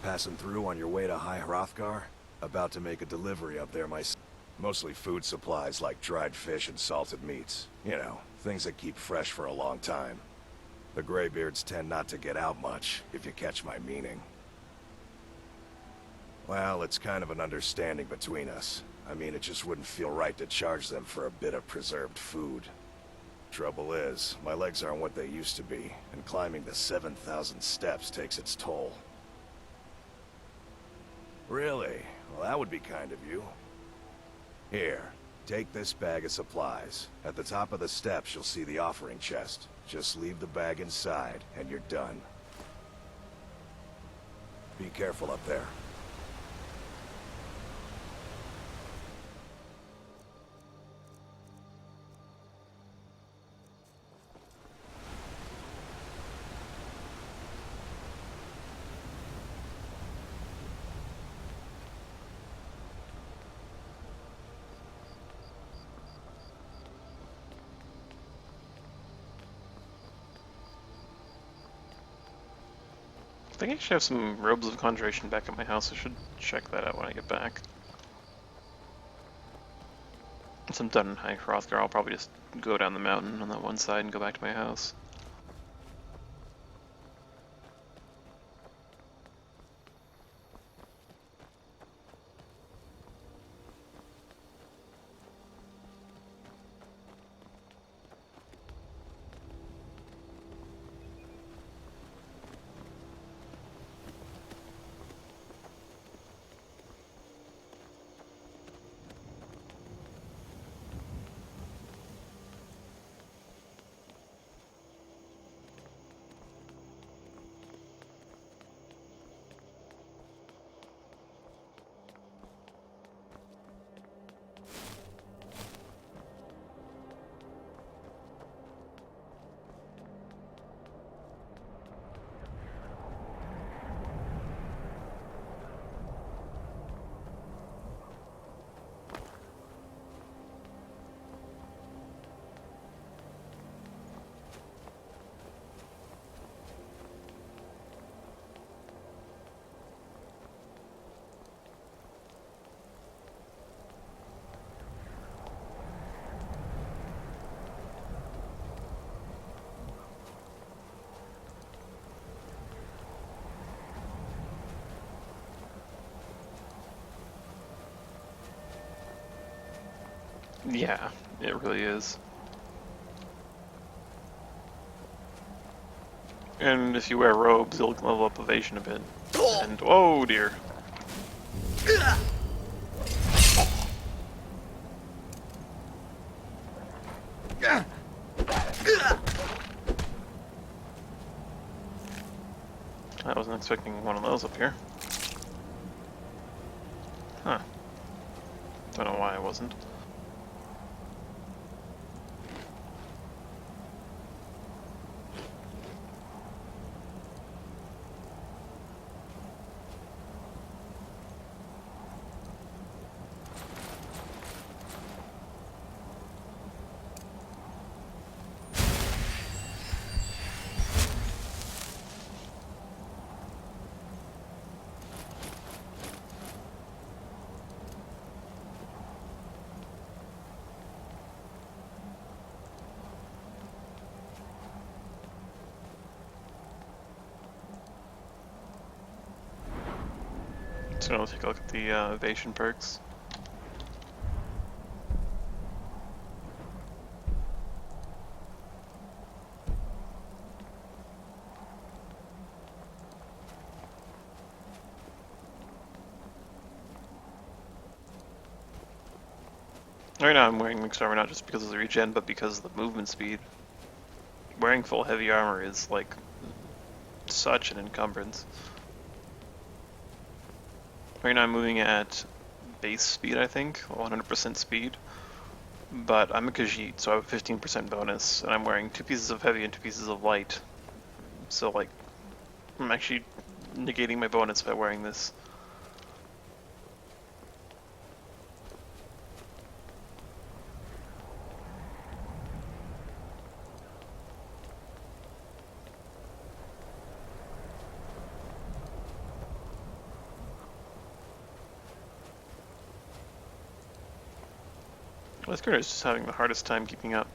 Passing through on your way to High Hrothgar? About to make a delivery up there myself. Mostly food supplies like dried fish and salted meats. You know, things that keep fresh for a long time. The Greybeards tend not to get out much, if you catch my meaning. Well, it's kind of an understanding between us. I mean, it just wouldn't feel right to charge them for a bit of preserved food. Trouble is, my legs aren't what they used to be, and climbing the 7,000 steps takes its toll. Really? Well, that would be kind of you. Here, take this bag of supplies. At the top of the steps, you'll see the offering chest. Just leave the bag inside, and you're done. Be careful up there. I think I actually have some robes of conjuration back at my house. I should check that out when I get back. Once I'm done in High Hrothgar, I'll probably just go down the mountain on that one side and go back to my house. Yeah, it really is. And if you wear robes, you'll level up evasion a bit. And oh dear. I wasn't expecting one of those up here. Huh. Don't know why I wasn't. So I'll take a look at the evasion perks. Right now I'm wearing mixed armor not just because of the regen, but because of the movement speed. Wearing full heavy armor is like such an encumbrance. Right now I'm moving at base speed, I think, 100% speed. But I'm a Khajiit, so I have a 15% bonus, and I'm wearing 2 pieces of heavy and 2 pieces of light. So like, I'm actually negating my bonus by wearing this. Wesker is just having the hardest time keeping up.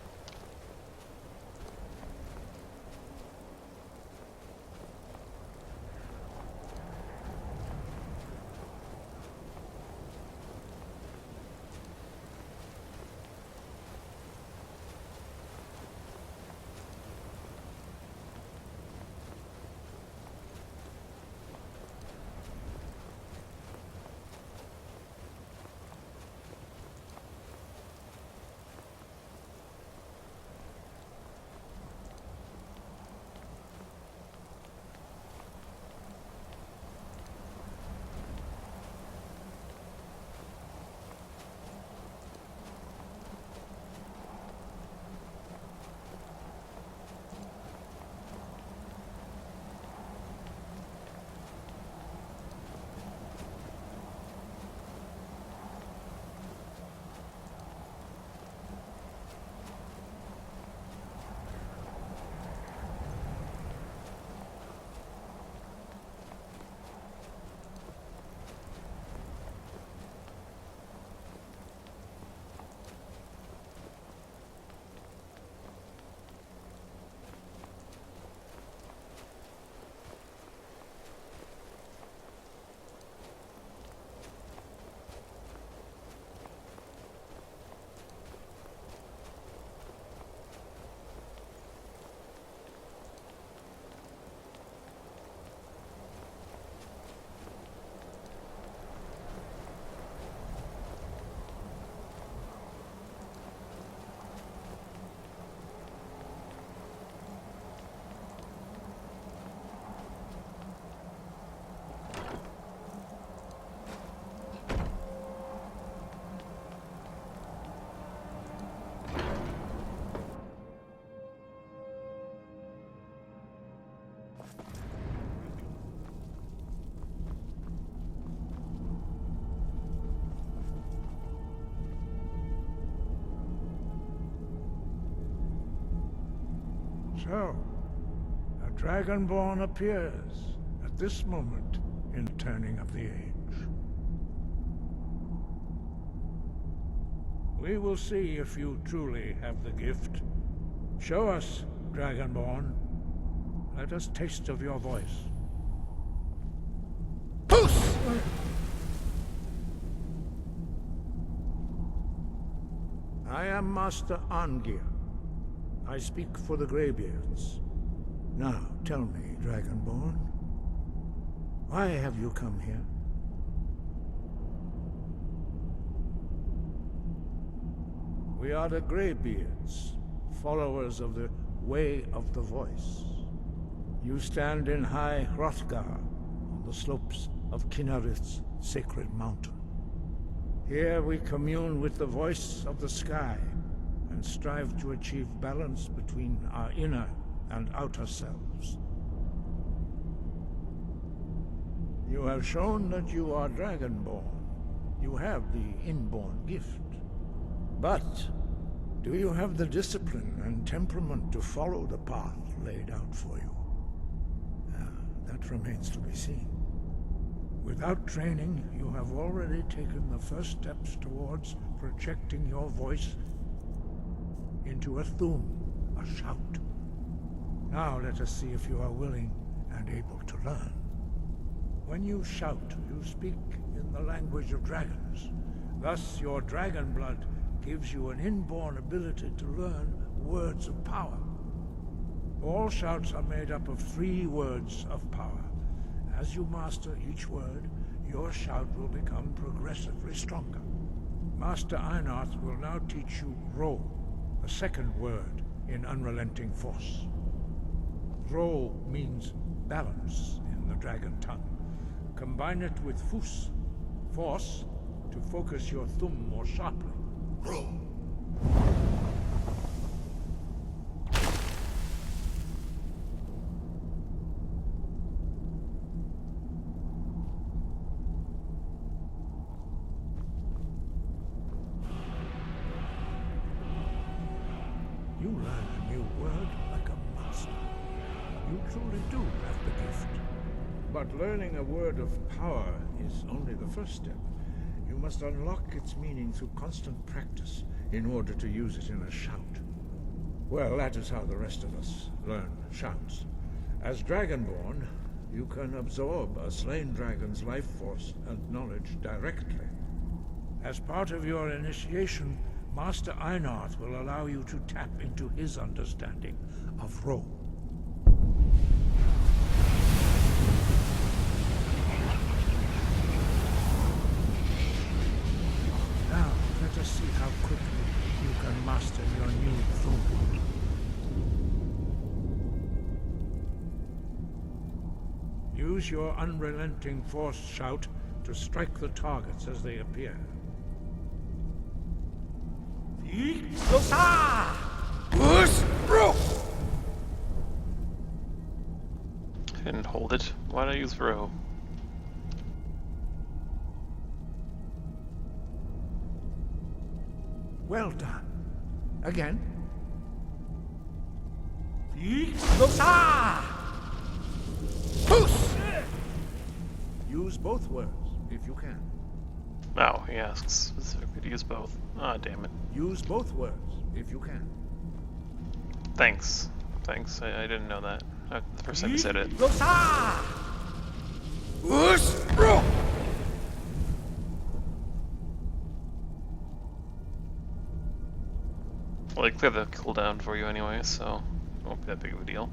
So, a Dragonborn appears at this moment in the turning of the age. We will see if you truly have the gift. Show us, Dragonborn. Let us taste of your voice. I am Master Angir. I speak for the Greybeards. Now, tell me, Dragonborn, why have you come here? We are the Greybeards, followers of the Way of the Voice. You stand in High Hrothgar, on the slopes of Kinnarith's sacred mountain. Here we commune with the voice of the sky, and strive to achieve balance between our inner and outer selves. You have shown that you are Dragonborn. You have the inborn gift. But do you have the discipline and temperament to follow the path laid out for you? That remains to be seen. Without training, you have already taken the first steps towards projecting your voice into a thum, a shout. Now let us see if you are willing and able to learn. When you shout, you speak in the language of dragons. Thus, your dragon blood gives you an inborn ability to learn words of power. All shouts are made up of 3 words of power. As you master each word, your shout will become progressively stronger. Master Einarth will now teach you Ro, the second word in Unrelenting Force. Ro means balance in the dragon tongue. Combine it with Fus, force, to focus your thumb more sharply. Ro. You learn a new word like a master. You truly do have the gift. But learning a word of power is only the first step. You must unlock its meaning through constant practice in order to use it in a shout. Well, that is how the rest of us learn shouts. As Dragonborn, you can absorb a slain dragon's life force and knowledge directly. As part of your initiation, Master Einarth will allow you to tap into his understanding of Ro. Now, let us see how quickly you can master your new thum. Use your unrelenting force shout to strike the targets as they appear. And hold it. Why not use Ro? Well done. Again. Use both words, if you can. Oh, he asks specifically to use both. Ah, damn it. Use both words, if you can. Thanks. Thanks, I didn't know that. The first time you said it. Well, I cleared the cooldown for you anyway, so it won't be that big of a deal.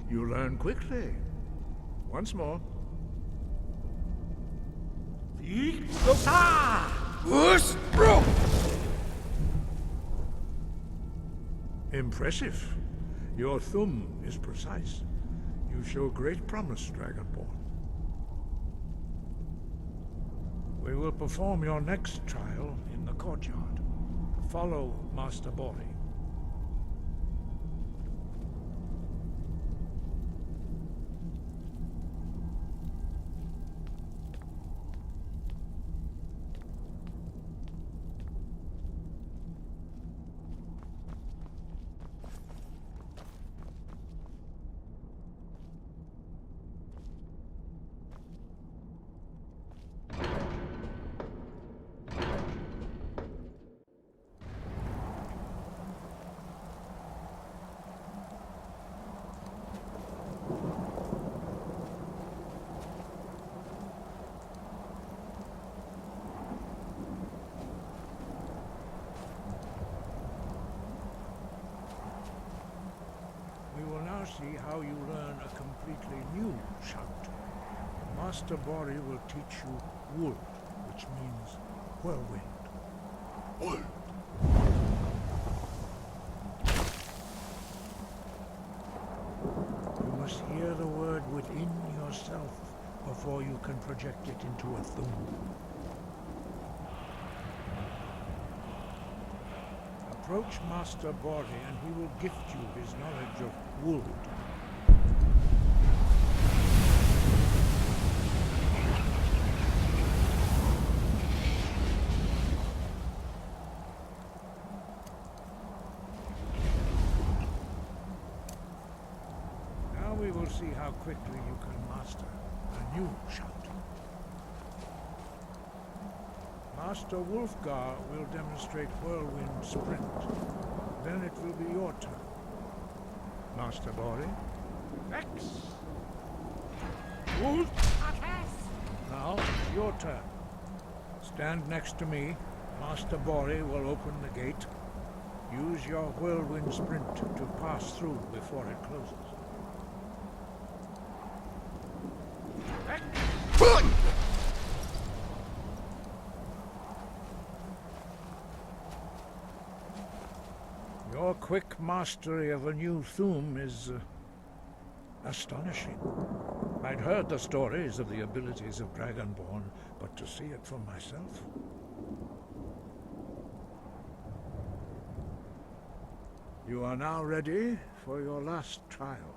You learn quickly. Once more. Impressive. Your thumb is precise. You show great promise, Dragonborn. We will perform your next trial in the courtyard. Follow Master Bori. see how you learn a completely new shout. Master Bori will teach you wood, which means whirlwind. Wood. You must hear the word within yourself before you can project it into a thum. Approach Master Bori and he will gift you his knowledge of wood. Now we will see how quickly you can master a new shout. Master Wolfgar will demonstrate Whirlwind Sprint. Then it will be your turn. Master Bori? X! Wolf! Now, your turn. Stand next to me. Master Bori will open the gate. Use your Whirlwind Sprint to pass through before it closes. Your quick mastery of a new thum is astonishing. I'd heard the stories of the abilities of Dragonborn, but to see it for myself... You are now ready for your last trial.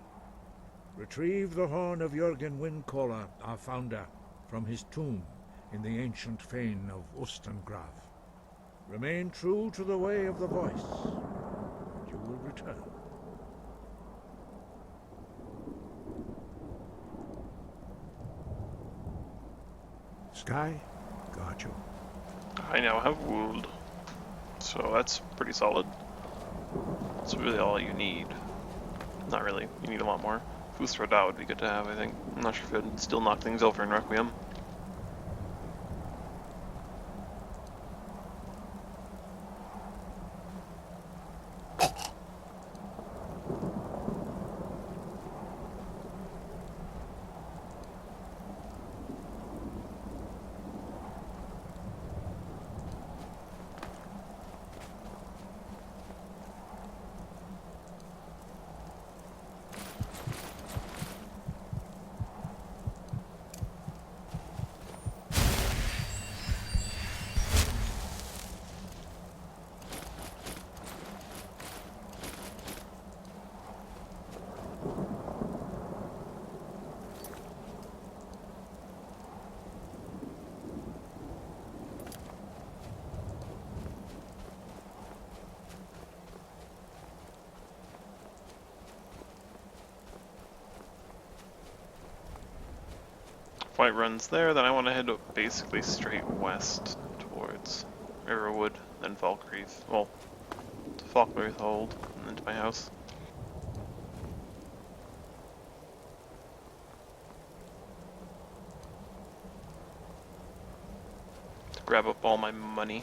Retrieve the horn of Jürgen Windcaller, our founder, from his tomb in the ancient fane of Ustengrav. Remain true to the way of the voice, and you will return. Sky, got you. I now have wood, so that's pretty solid. That's really all you need. Not really, you need a lot more. Futhroda would be good to have, I think. I'm not sure if it'd still knock things over in Requiem. White runs there, then I want to head basically straight west towards Riverwood, then Falkreath. Well, to Falkreath Hold, and then to my house. To grab up all my money.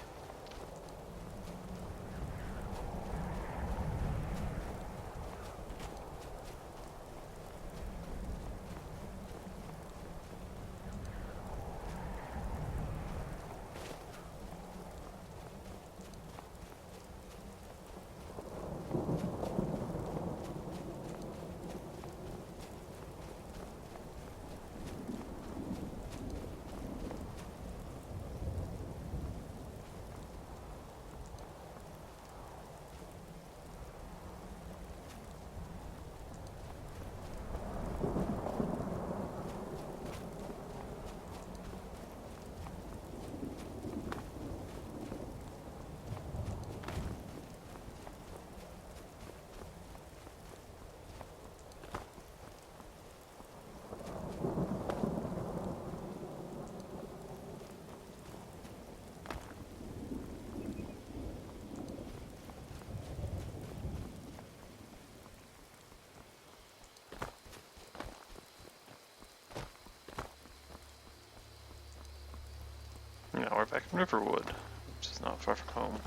Now we're back in Riverwood, which is not far from home.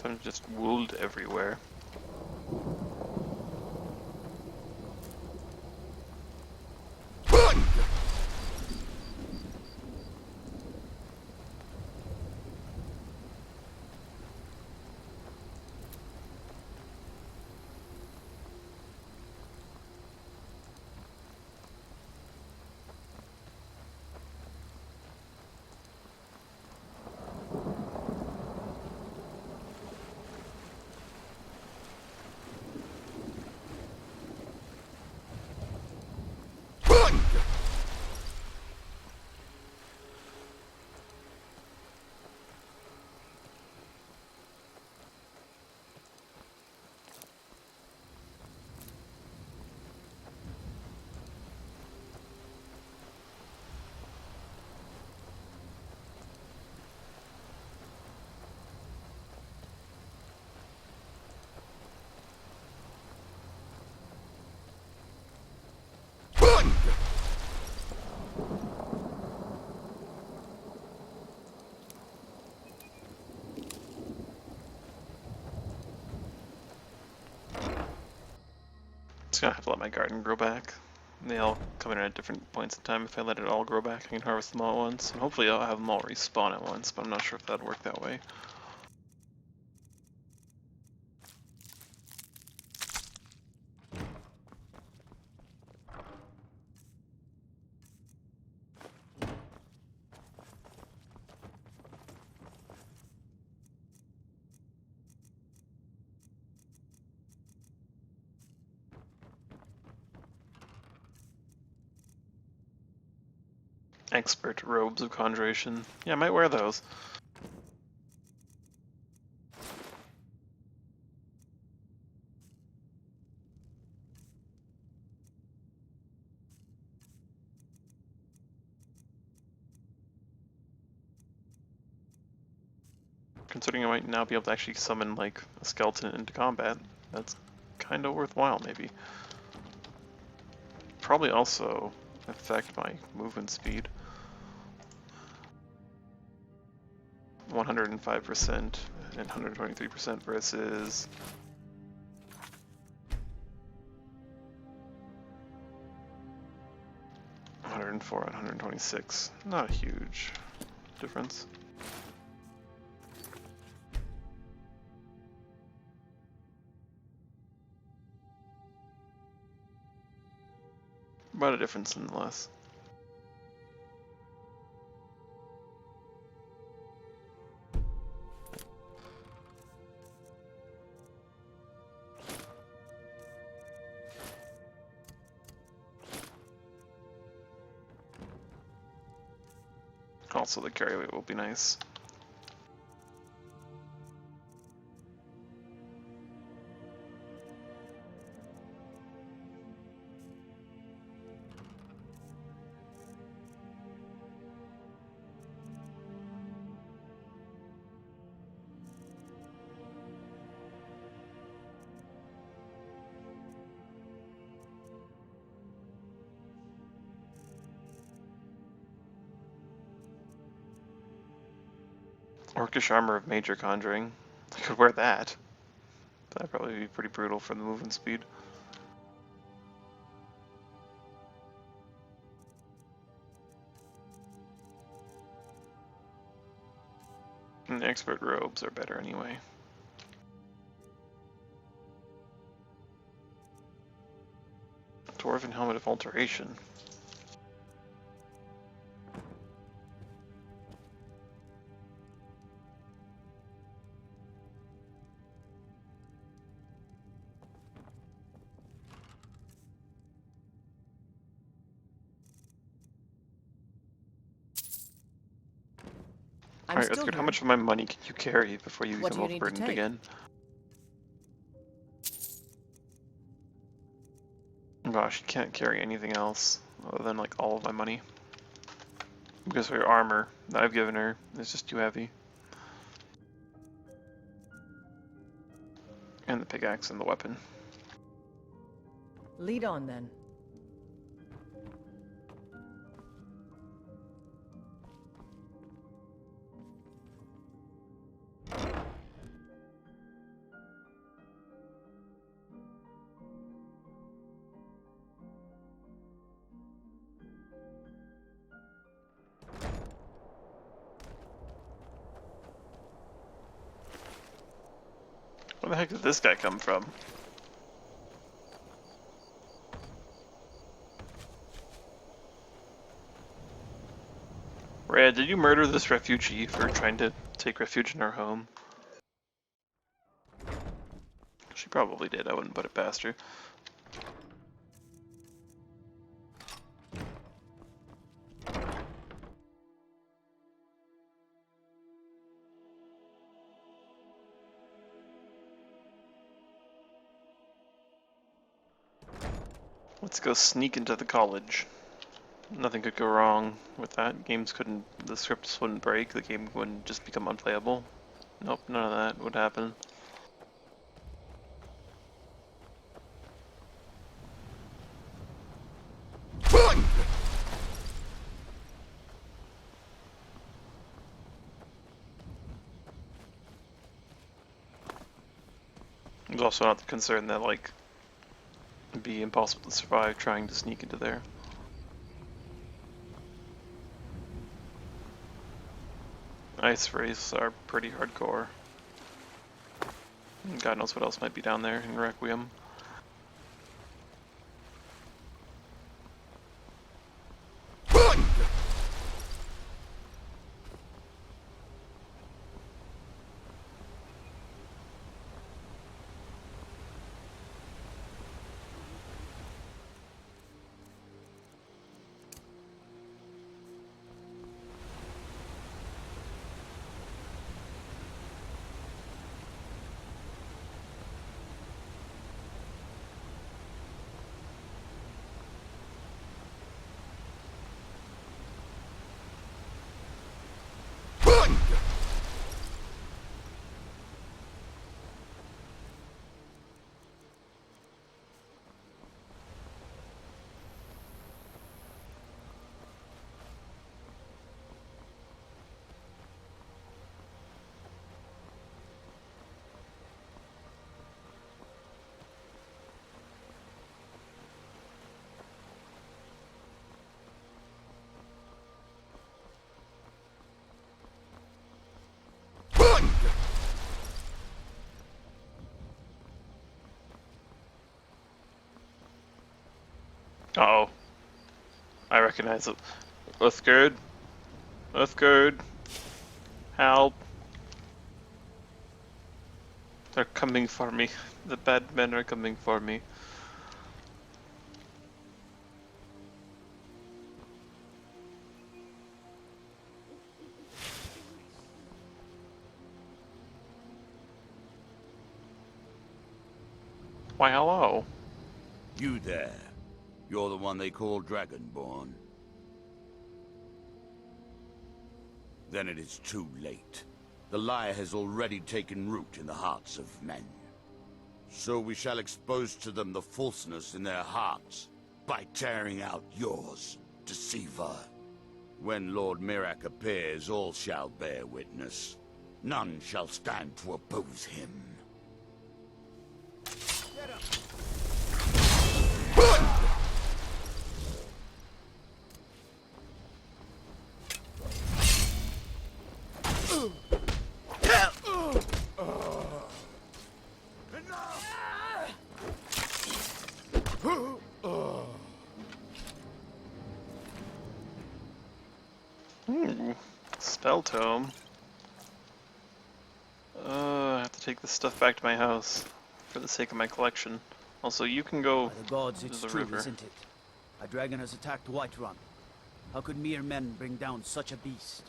I'm just wooled everywhere. Just gonna have to let my garden grow back. They all come in at different points in time. If I let it all grow back, I can harvest them all at once. And hopefully I'll have them all respawn at once, but I'm not sure if that'd work that way. Expert robes of conjuration. Yeah, I might wear those. Considering I might now be able to actually summon like a skeleton into combat, that's kind of worthwhile maybe. Probably also affect my movement speed. 105% and 123% versus 104 and 126. Not a huge difference. But a difference nonetheless. Also, the carry weight will be nice. Orcish armor of major conjuring. I could wear that. That'd probably be pretty brutal for the movement speed. And the expert robes are better anyway. Dwarven helmet of alteration. Alright, that's good. How much of my money can you carry before you become overburdened again? Gosh, you can't carry anything else other than like all of my money. Because her armor that I've given her is just too heavy. And the pickaxe and the weapon. Lead on then. Where the heck did this guy come from? Rhea, did you murder this refugee for trying to take refuge in our home? She probably did, I wouldn't put it past her. Let's go sneak into the college. Nothing could go wrong with that. The scripts wouldn't break, the game wouldn't just become unplayable. Nope, none of that would happen. There's also not the concern that, like, it'd be impossible to survive trying to sneak into there. Ice wraiths are pretty hardcore. God knows what else might be down there in Requiem. Uh-oh. I recognize it. Uthgerd. Uthgerd. Help. They're coming for me. The bad men are coming for me. Why, hello. You there. You're the one they call Dragonborn. Then it is too late. The lie has already taken root in the hearts of men. So we shall expose to them the falseness in their hearts by tearing out yours, deceiver. When Lord Mirak appears, all shall bear witness. None shall stand to oppose him. Spell tome. I have to take this stuff back to my house for the sake of my collection. Also, you can go By the gods, to it's the true, river. isn't it? A dragon has attacked Whiterun. How could mere men bring down such a beast?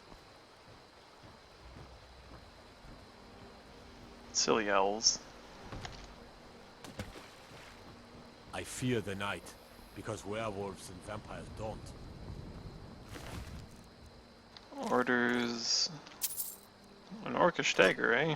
Silly owls. I fear the night, because werewolves and vampires don't. Orders... An orcish dagger, eh?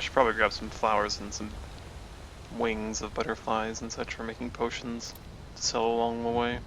I should probably grab some flowers and some wings of butterflies and such for making potions to sell along the way.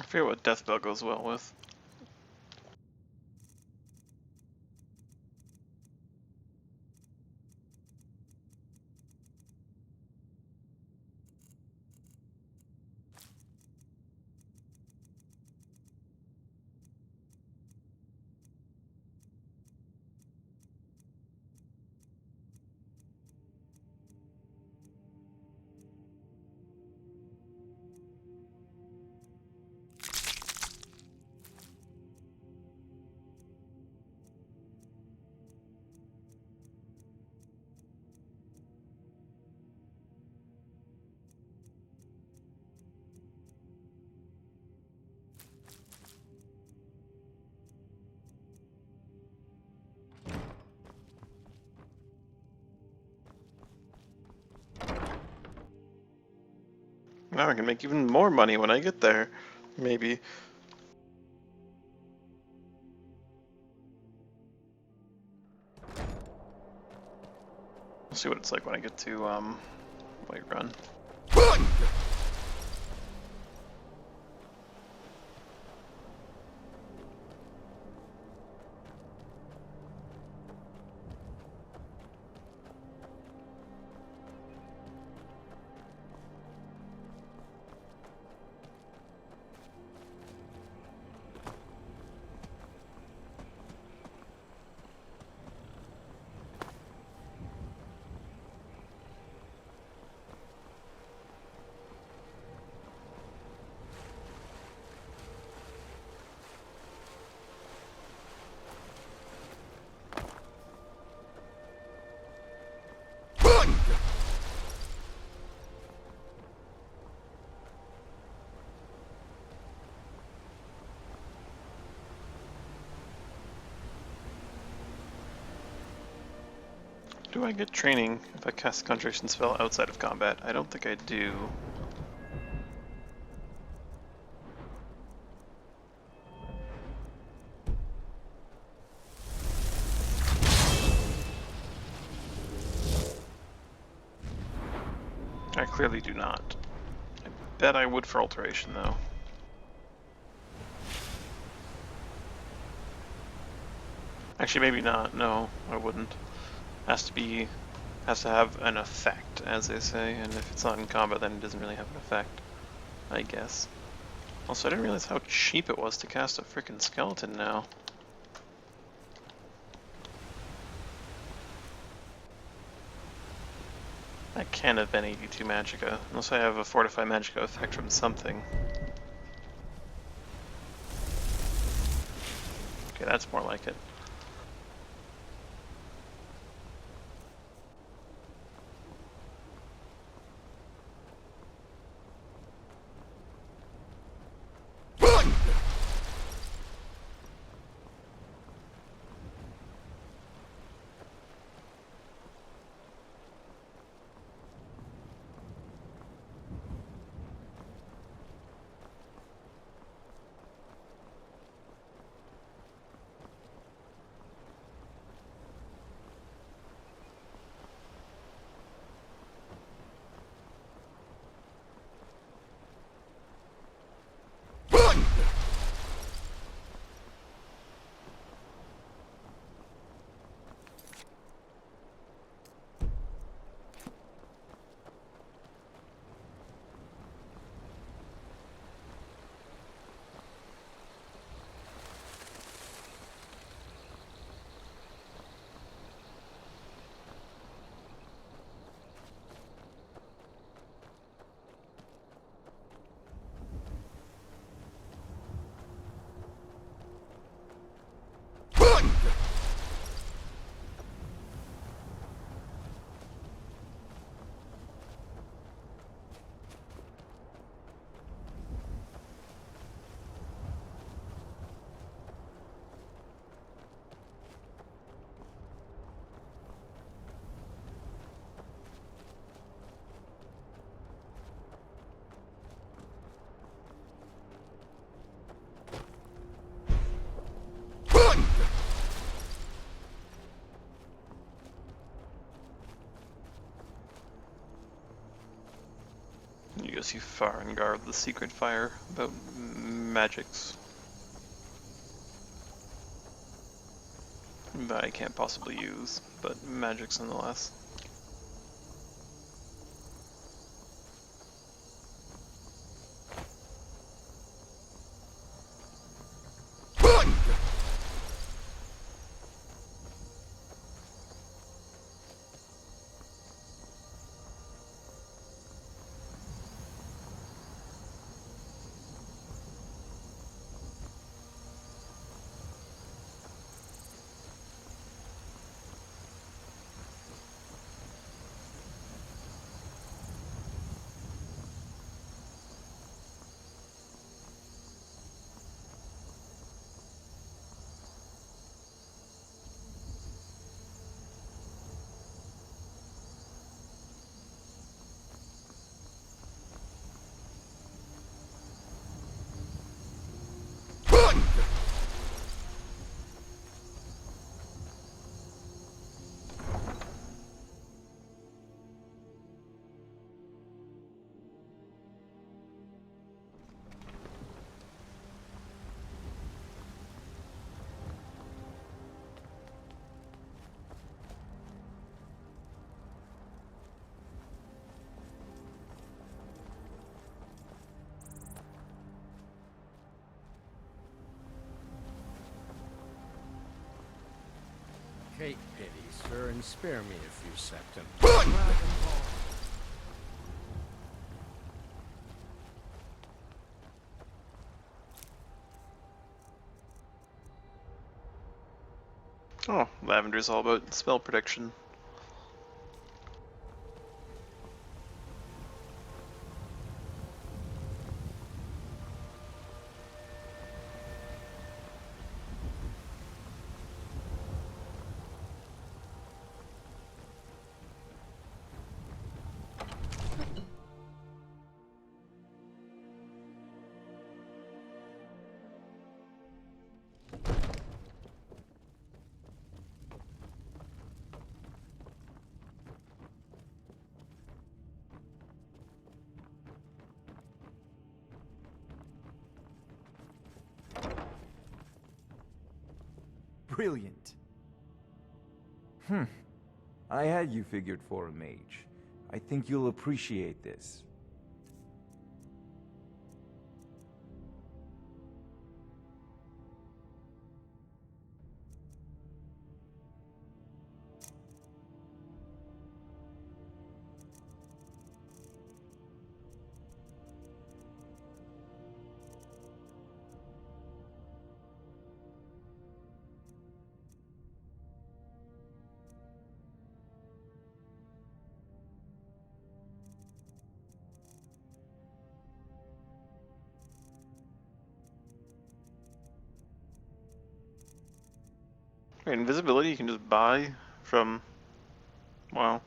I forget what Deathbell goes well with. Now I can make even more money when I get there, maybe. We'll see what it's like when I get to Whiterun. Do I get training if I cast a concentration spell outside of combat? I don't think I do. I clearly do not. I bet I would for alteration though. Actually, maybe not. No, I wouldn't. has to have an effect, as they say, and if it's not in combat, then it doesn't really have an effect, I guess. Also, I didn't realize how cheap it was to cast a frickin' skeleton now. That can have been 82 magicka, unless I have a Fortify Magicka effect from something. Okay, that's more like it. You go see Farengar with the secret fire about magics. That I can't possibly use, but magics nonetheless. Take pity, sir, and spare me a few seconds. Oh, Lavender's all about spell prediction. Brilliant. I had you figured for a mage. I think you'll appreciate this. Wait, invisibility you can just buy from... Wow.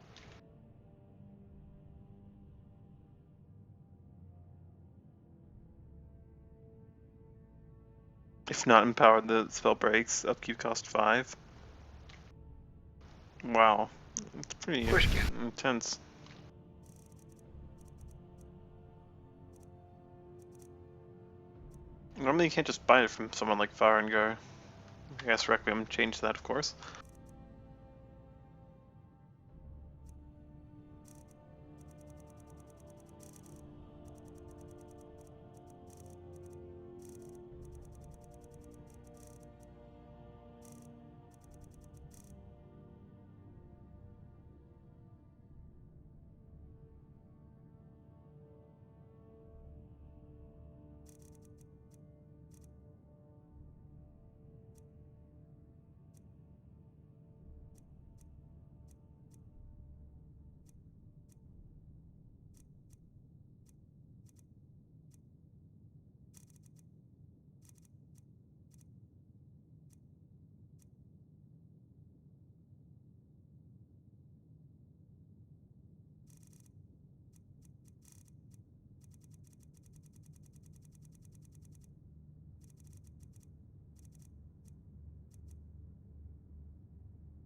If not empowered, the spell breaks. Upkeep cost 5. Wow. It's pretty intense. Normally you can't just buy it from someone like Farengar. I guess Requiem changed that, of course.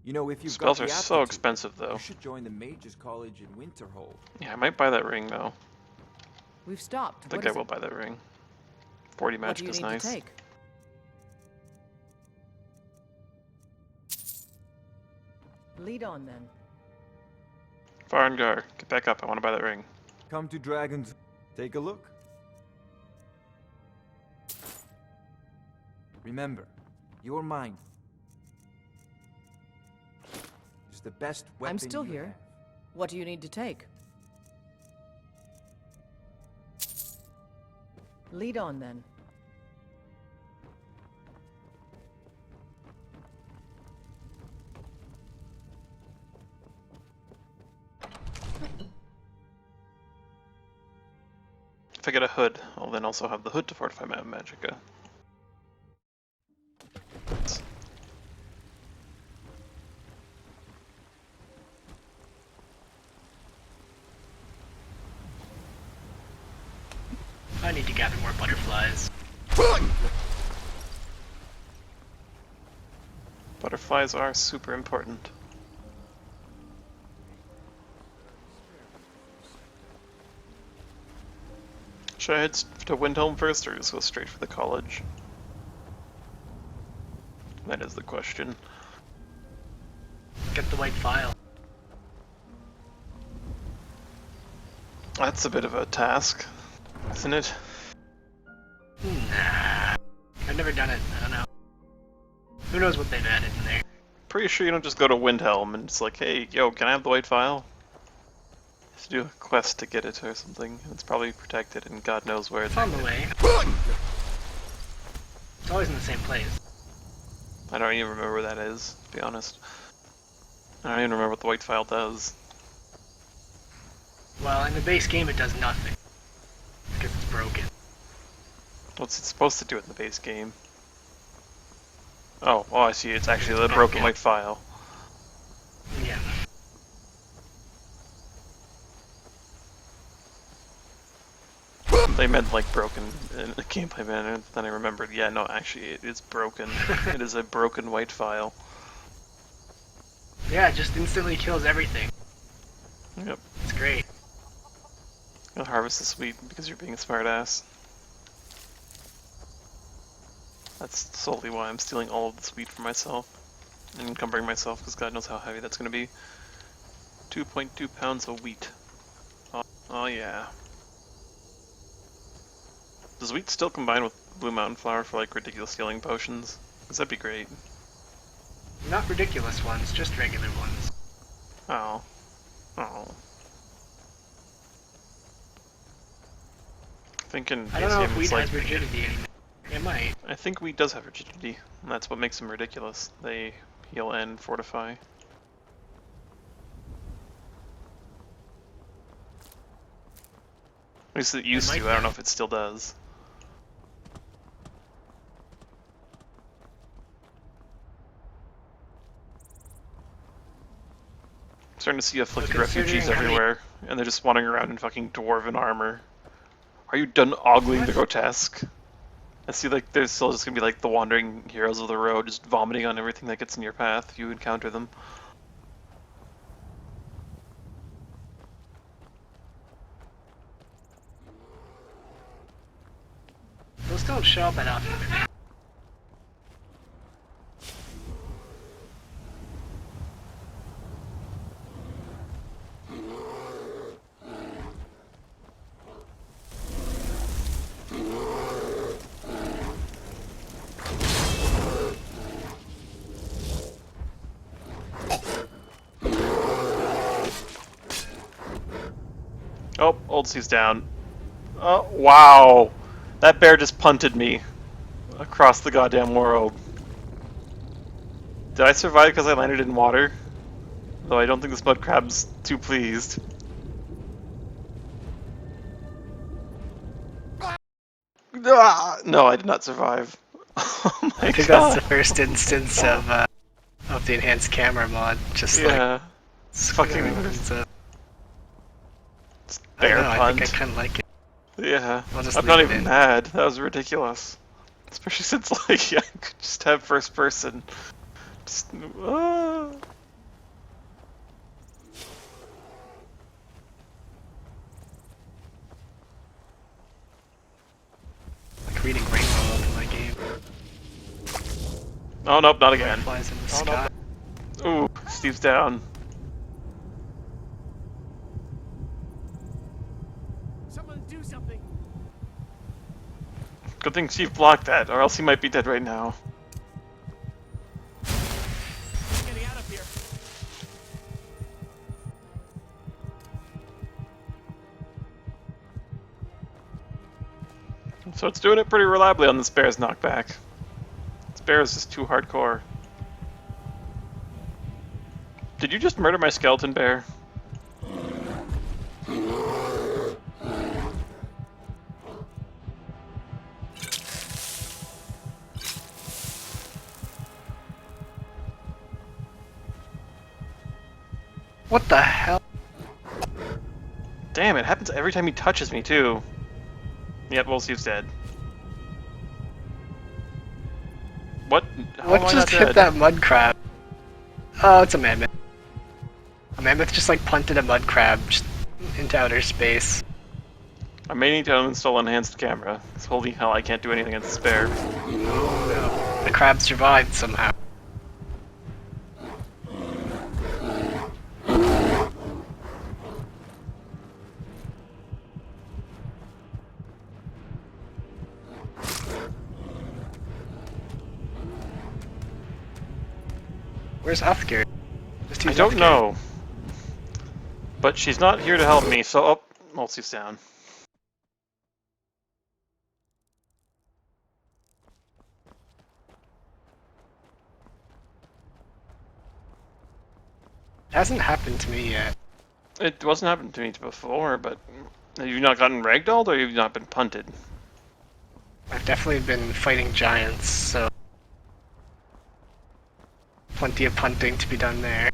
You know, if you've Spells got are the so aptitude, expensive, though. you should join the Mages College in Winterhold. Yeah, I might buy that ring, though. We've stopped. I think What I is will it? buy that ring. 40 What do magic you is need nice. to take? Lead on, then. Farengar, get back up. I want to buy that ring. Come to Dragons. Take a look. Remember, your mind is the best weapon I'm still you here. have. What do you need to take? Lead on, then. If I get a hood, I'll then also have the hood to fortify my magicka. I need to gather more butterflies. Butterflies are super important. Should I head to Windhelm first, or just go straight for the college? That is the question. Get the white file. That's a bit of a task, isn't it? Nah. I've never done it. I don't know. Who knows what they've added in there? Pretty sure you don't just go to Windhelm and it's like, hey, yo, can I have the white file? You have to do a quest to get it or something. It's probably protected and God knows where it's on the way. It's always in the same place. I don't even remember where that is, to be honest. I don't even remember what the white file does. Well, in the base game it does nothing. Because it's broken. What's it supposed to do in the base game? Oh, I see. It's actually the broken white file. Yeah. They meant like broken in a gameplay manner, then I remembered, yeah, no, actually it is broken. It is a broken white file. Yeah, it just instantly kills everything. Yep. It's great. You'll harvest this wheat because you're being a smartass. That's solely why I'm stealing all of this wheat for myself. And encumbering myself, because God knows how heavy that's going to be. 2.2 pounds of wheat. Oh yeah. Does wheat still combine with Blue Mountain flour for like ridiculous healing potions? Because that'd be great. Not ridiculous ones, just regular ones. Oh. Oh. Thinking I don't know if Asium wheat is like... has rigidity anymore. It might. I think wheat does have rigidity, and that's what makes them ridiculous. They heal and fortify. At least it used to, I don't know if it still does. I'm starting to see afflicted refugees everywhere, and they're just wandering around in fucking dwarven armor. Are you done ogling the grotesque? I see like there's still just gonna be like the wandering heroes of the road just vomiting on everything that gets in your path if you encounter them. Those don't show up that often. Oh, Ald'stiiv's down. Oh, wow! That bear just punted me across the goddamn world. Did I survive because I landed in water? Though I don't think this mud crab's too pleased. Ah, no, I did not survive. Oh my I think god. that's the first instance of the enhanced camera mod. Just like it's fucking it's bear punt. I think I kind of like it. Yeah, I'll just I'm leave not it even in. mad. That was ridiculous. Especially since like I could just have first person. Just, Like reading Rainbow up in my game. Oh nope, not again. Flies in the sky. Ooh, Steve's down. Someone do something. Good thing Steve blocked that, or else he might be dead right now. Getting out of here. So it's doing it pretty reliably on this bear's knockback. This bear is just too hardcore. Did you just murder my skeleton bear? What the hell? Damn, it happens every time he touches me too. Yep, well, Steve's dead. What? How What am I just not hit dead? that mud crab? Oh, it's a mammoth. A mammoth just like punted a mud crab just into outer space. I may need to uninstall enhanced camera. 'Cause holy hell, I can't do anything against this bear. Oh no. The crab survived somehow. Where's Uthgar? I don't know. But she's not here to help me, so... Oh, Maltsy's down. It hasn't happened to me yet. It wasn't happening to me before, but... Have you not gotten ragdolled, or have you not been punted? I've definitely been fighting giants, so... Plenty of punting to be done there.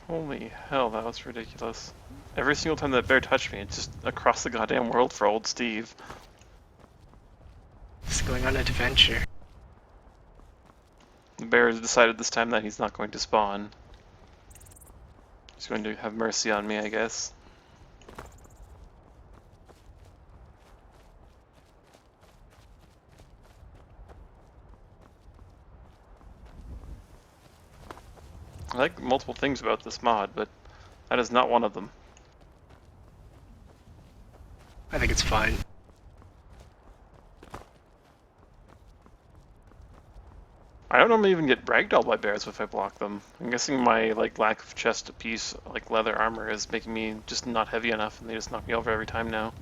Holy hell, that was ridiculous. Every single time that bear touched me, it's just across the goddamn world for Ald'stiiv. Just going on an adventure. The bear has decided this time that he's not going to spawn. He's going to have mercy on me, I guess. I like multiple things about this mod, but that is not one of them. I think it's fine. I don't normally even get ragdolled by bears if I block them. I'm guessing my like lack of chest piece, like leather armor, is making me just not heavy enough, and they just knock me over every time now.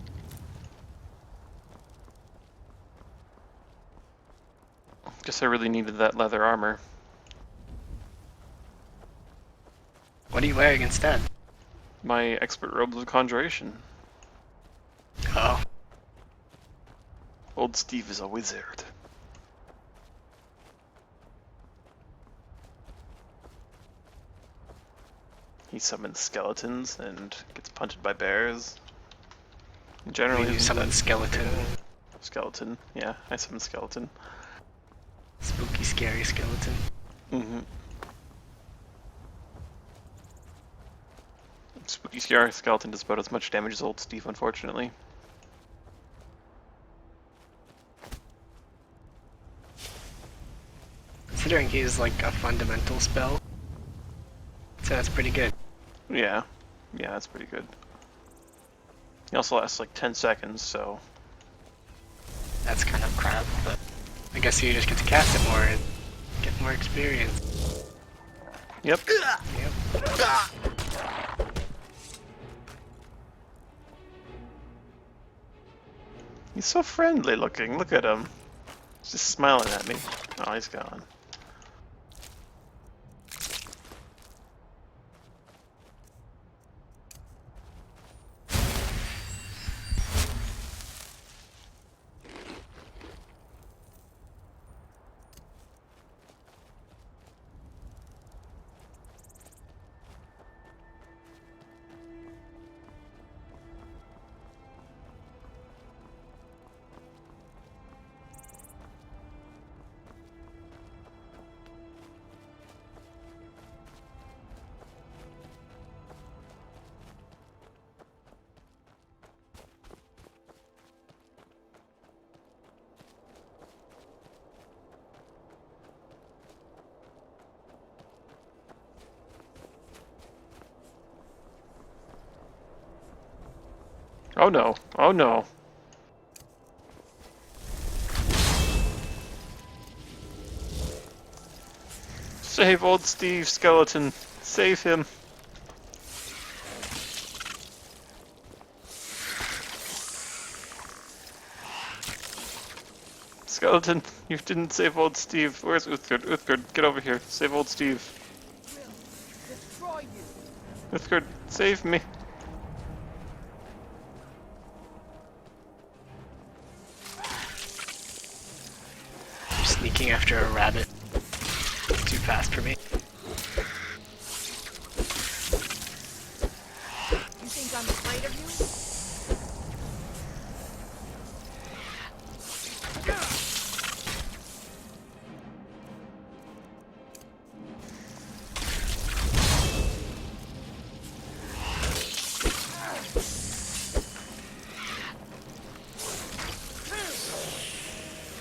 Guess I really needed that leather armor. What are you wearing instead? My expert robes of conjuration. Oh. Ald'stiiv is a wizard. He summons skeletons and gets punted by bears. Generally, You summon skeleton. Skeleton, yeah, I summon skeleton. Spooky, scary skeleton. Mm-hmm. Spooky, scary skeleton does about as much damage as Ald'stiiv, unfortunately. Considering he's like a fundamental spell, so that's pretty good. Yeah, that's pretty good. He also lasts like 10 seconds, so... That's kind of crap, but I guess you just get to cast it more and get more experience. Yep. He's so friendly looking, look at him. He's just smiling at me. Oh, he's gone. Oh no, oh no. Save Ald'stiiv, skeleton. Save him. Skeleton, you didn't save Ald'stiiv. Where's Uthgard? Uthgard, get over here. Save Ald'stiiv. Uthgard, save me. Sneaking after a rabbit. Too fast for me. You think I'm afraid of you?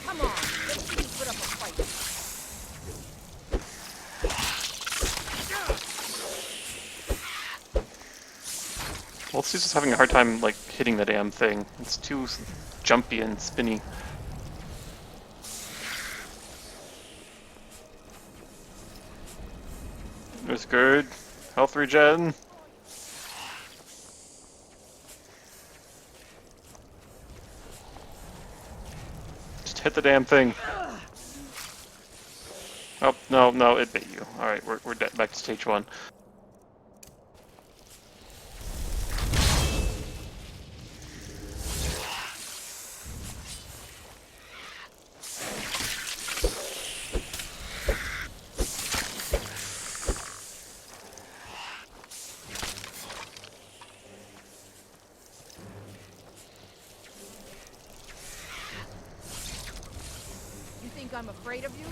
Come on, let's see you put up a fight. Ald'stiiv's just having a hard time, like, hitting the damn thing. It's too jumpy and spinny. That's good. Health regen. Just hit the damn thing. Oh, no, no, it bit you. Alright, we're back to stage 1. You think I'm afraid of you?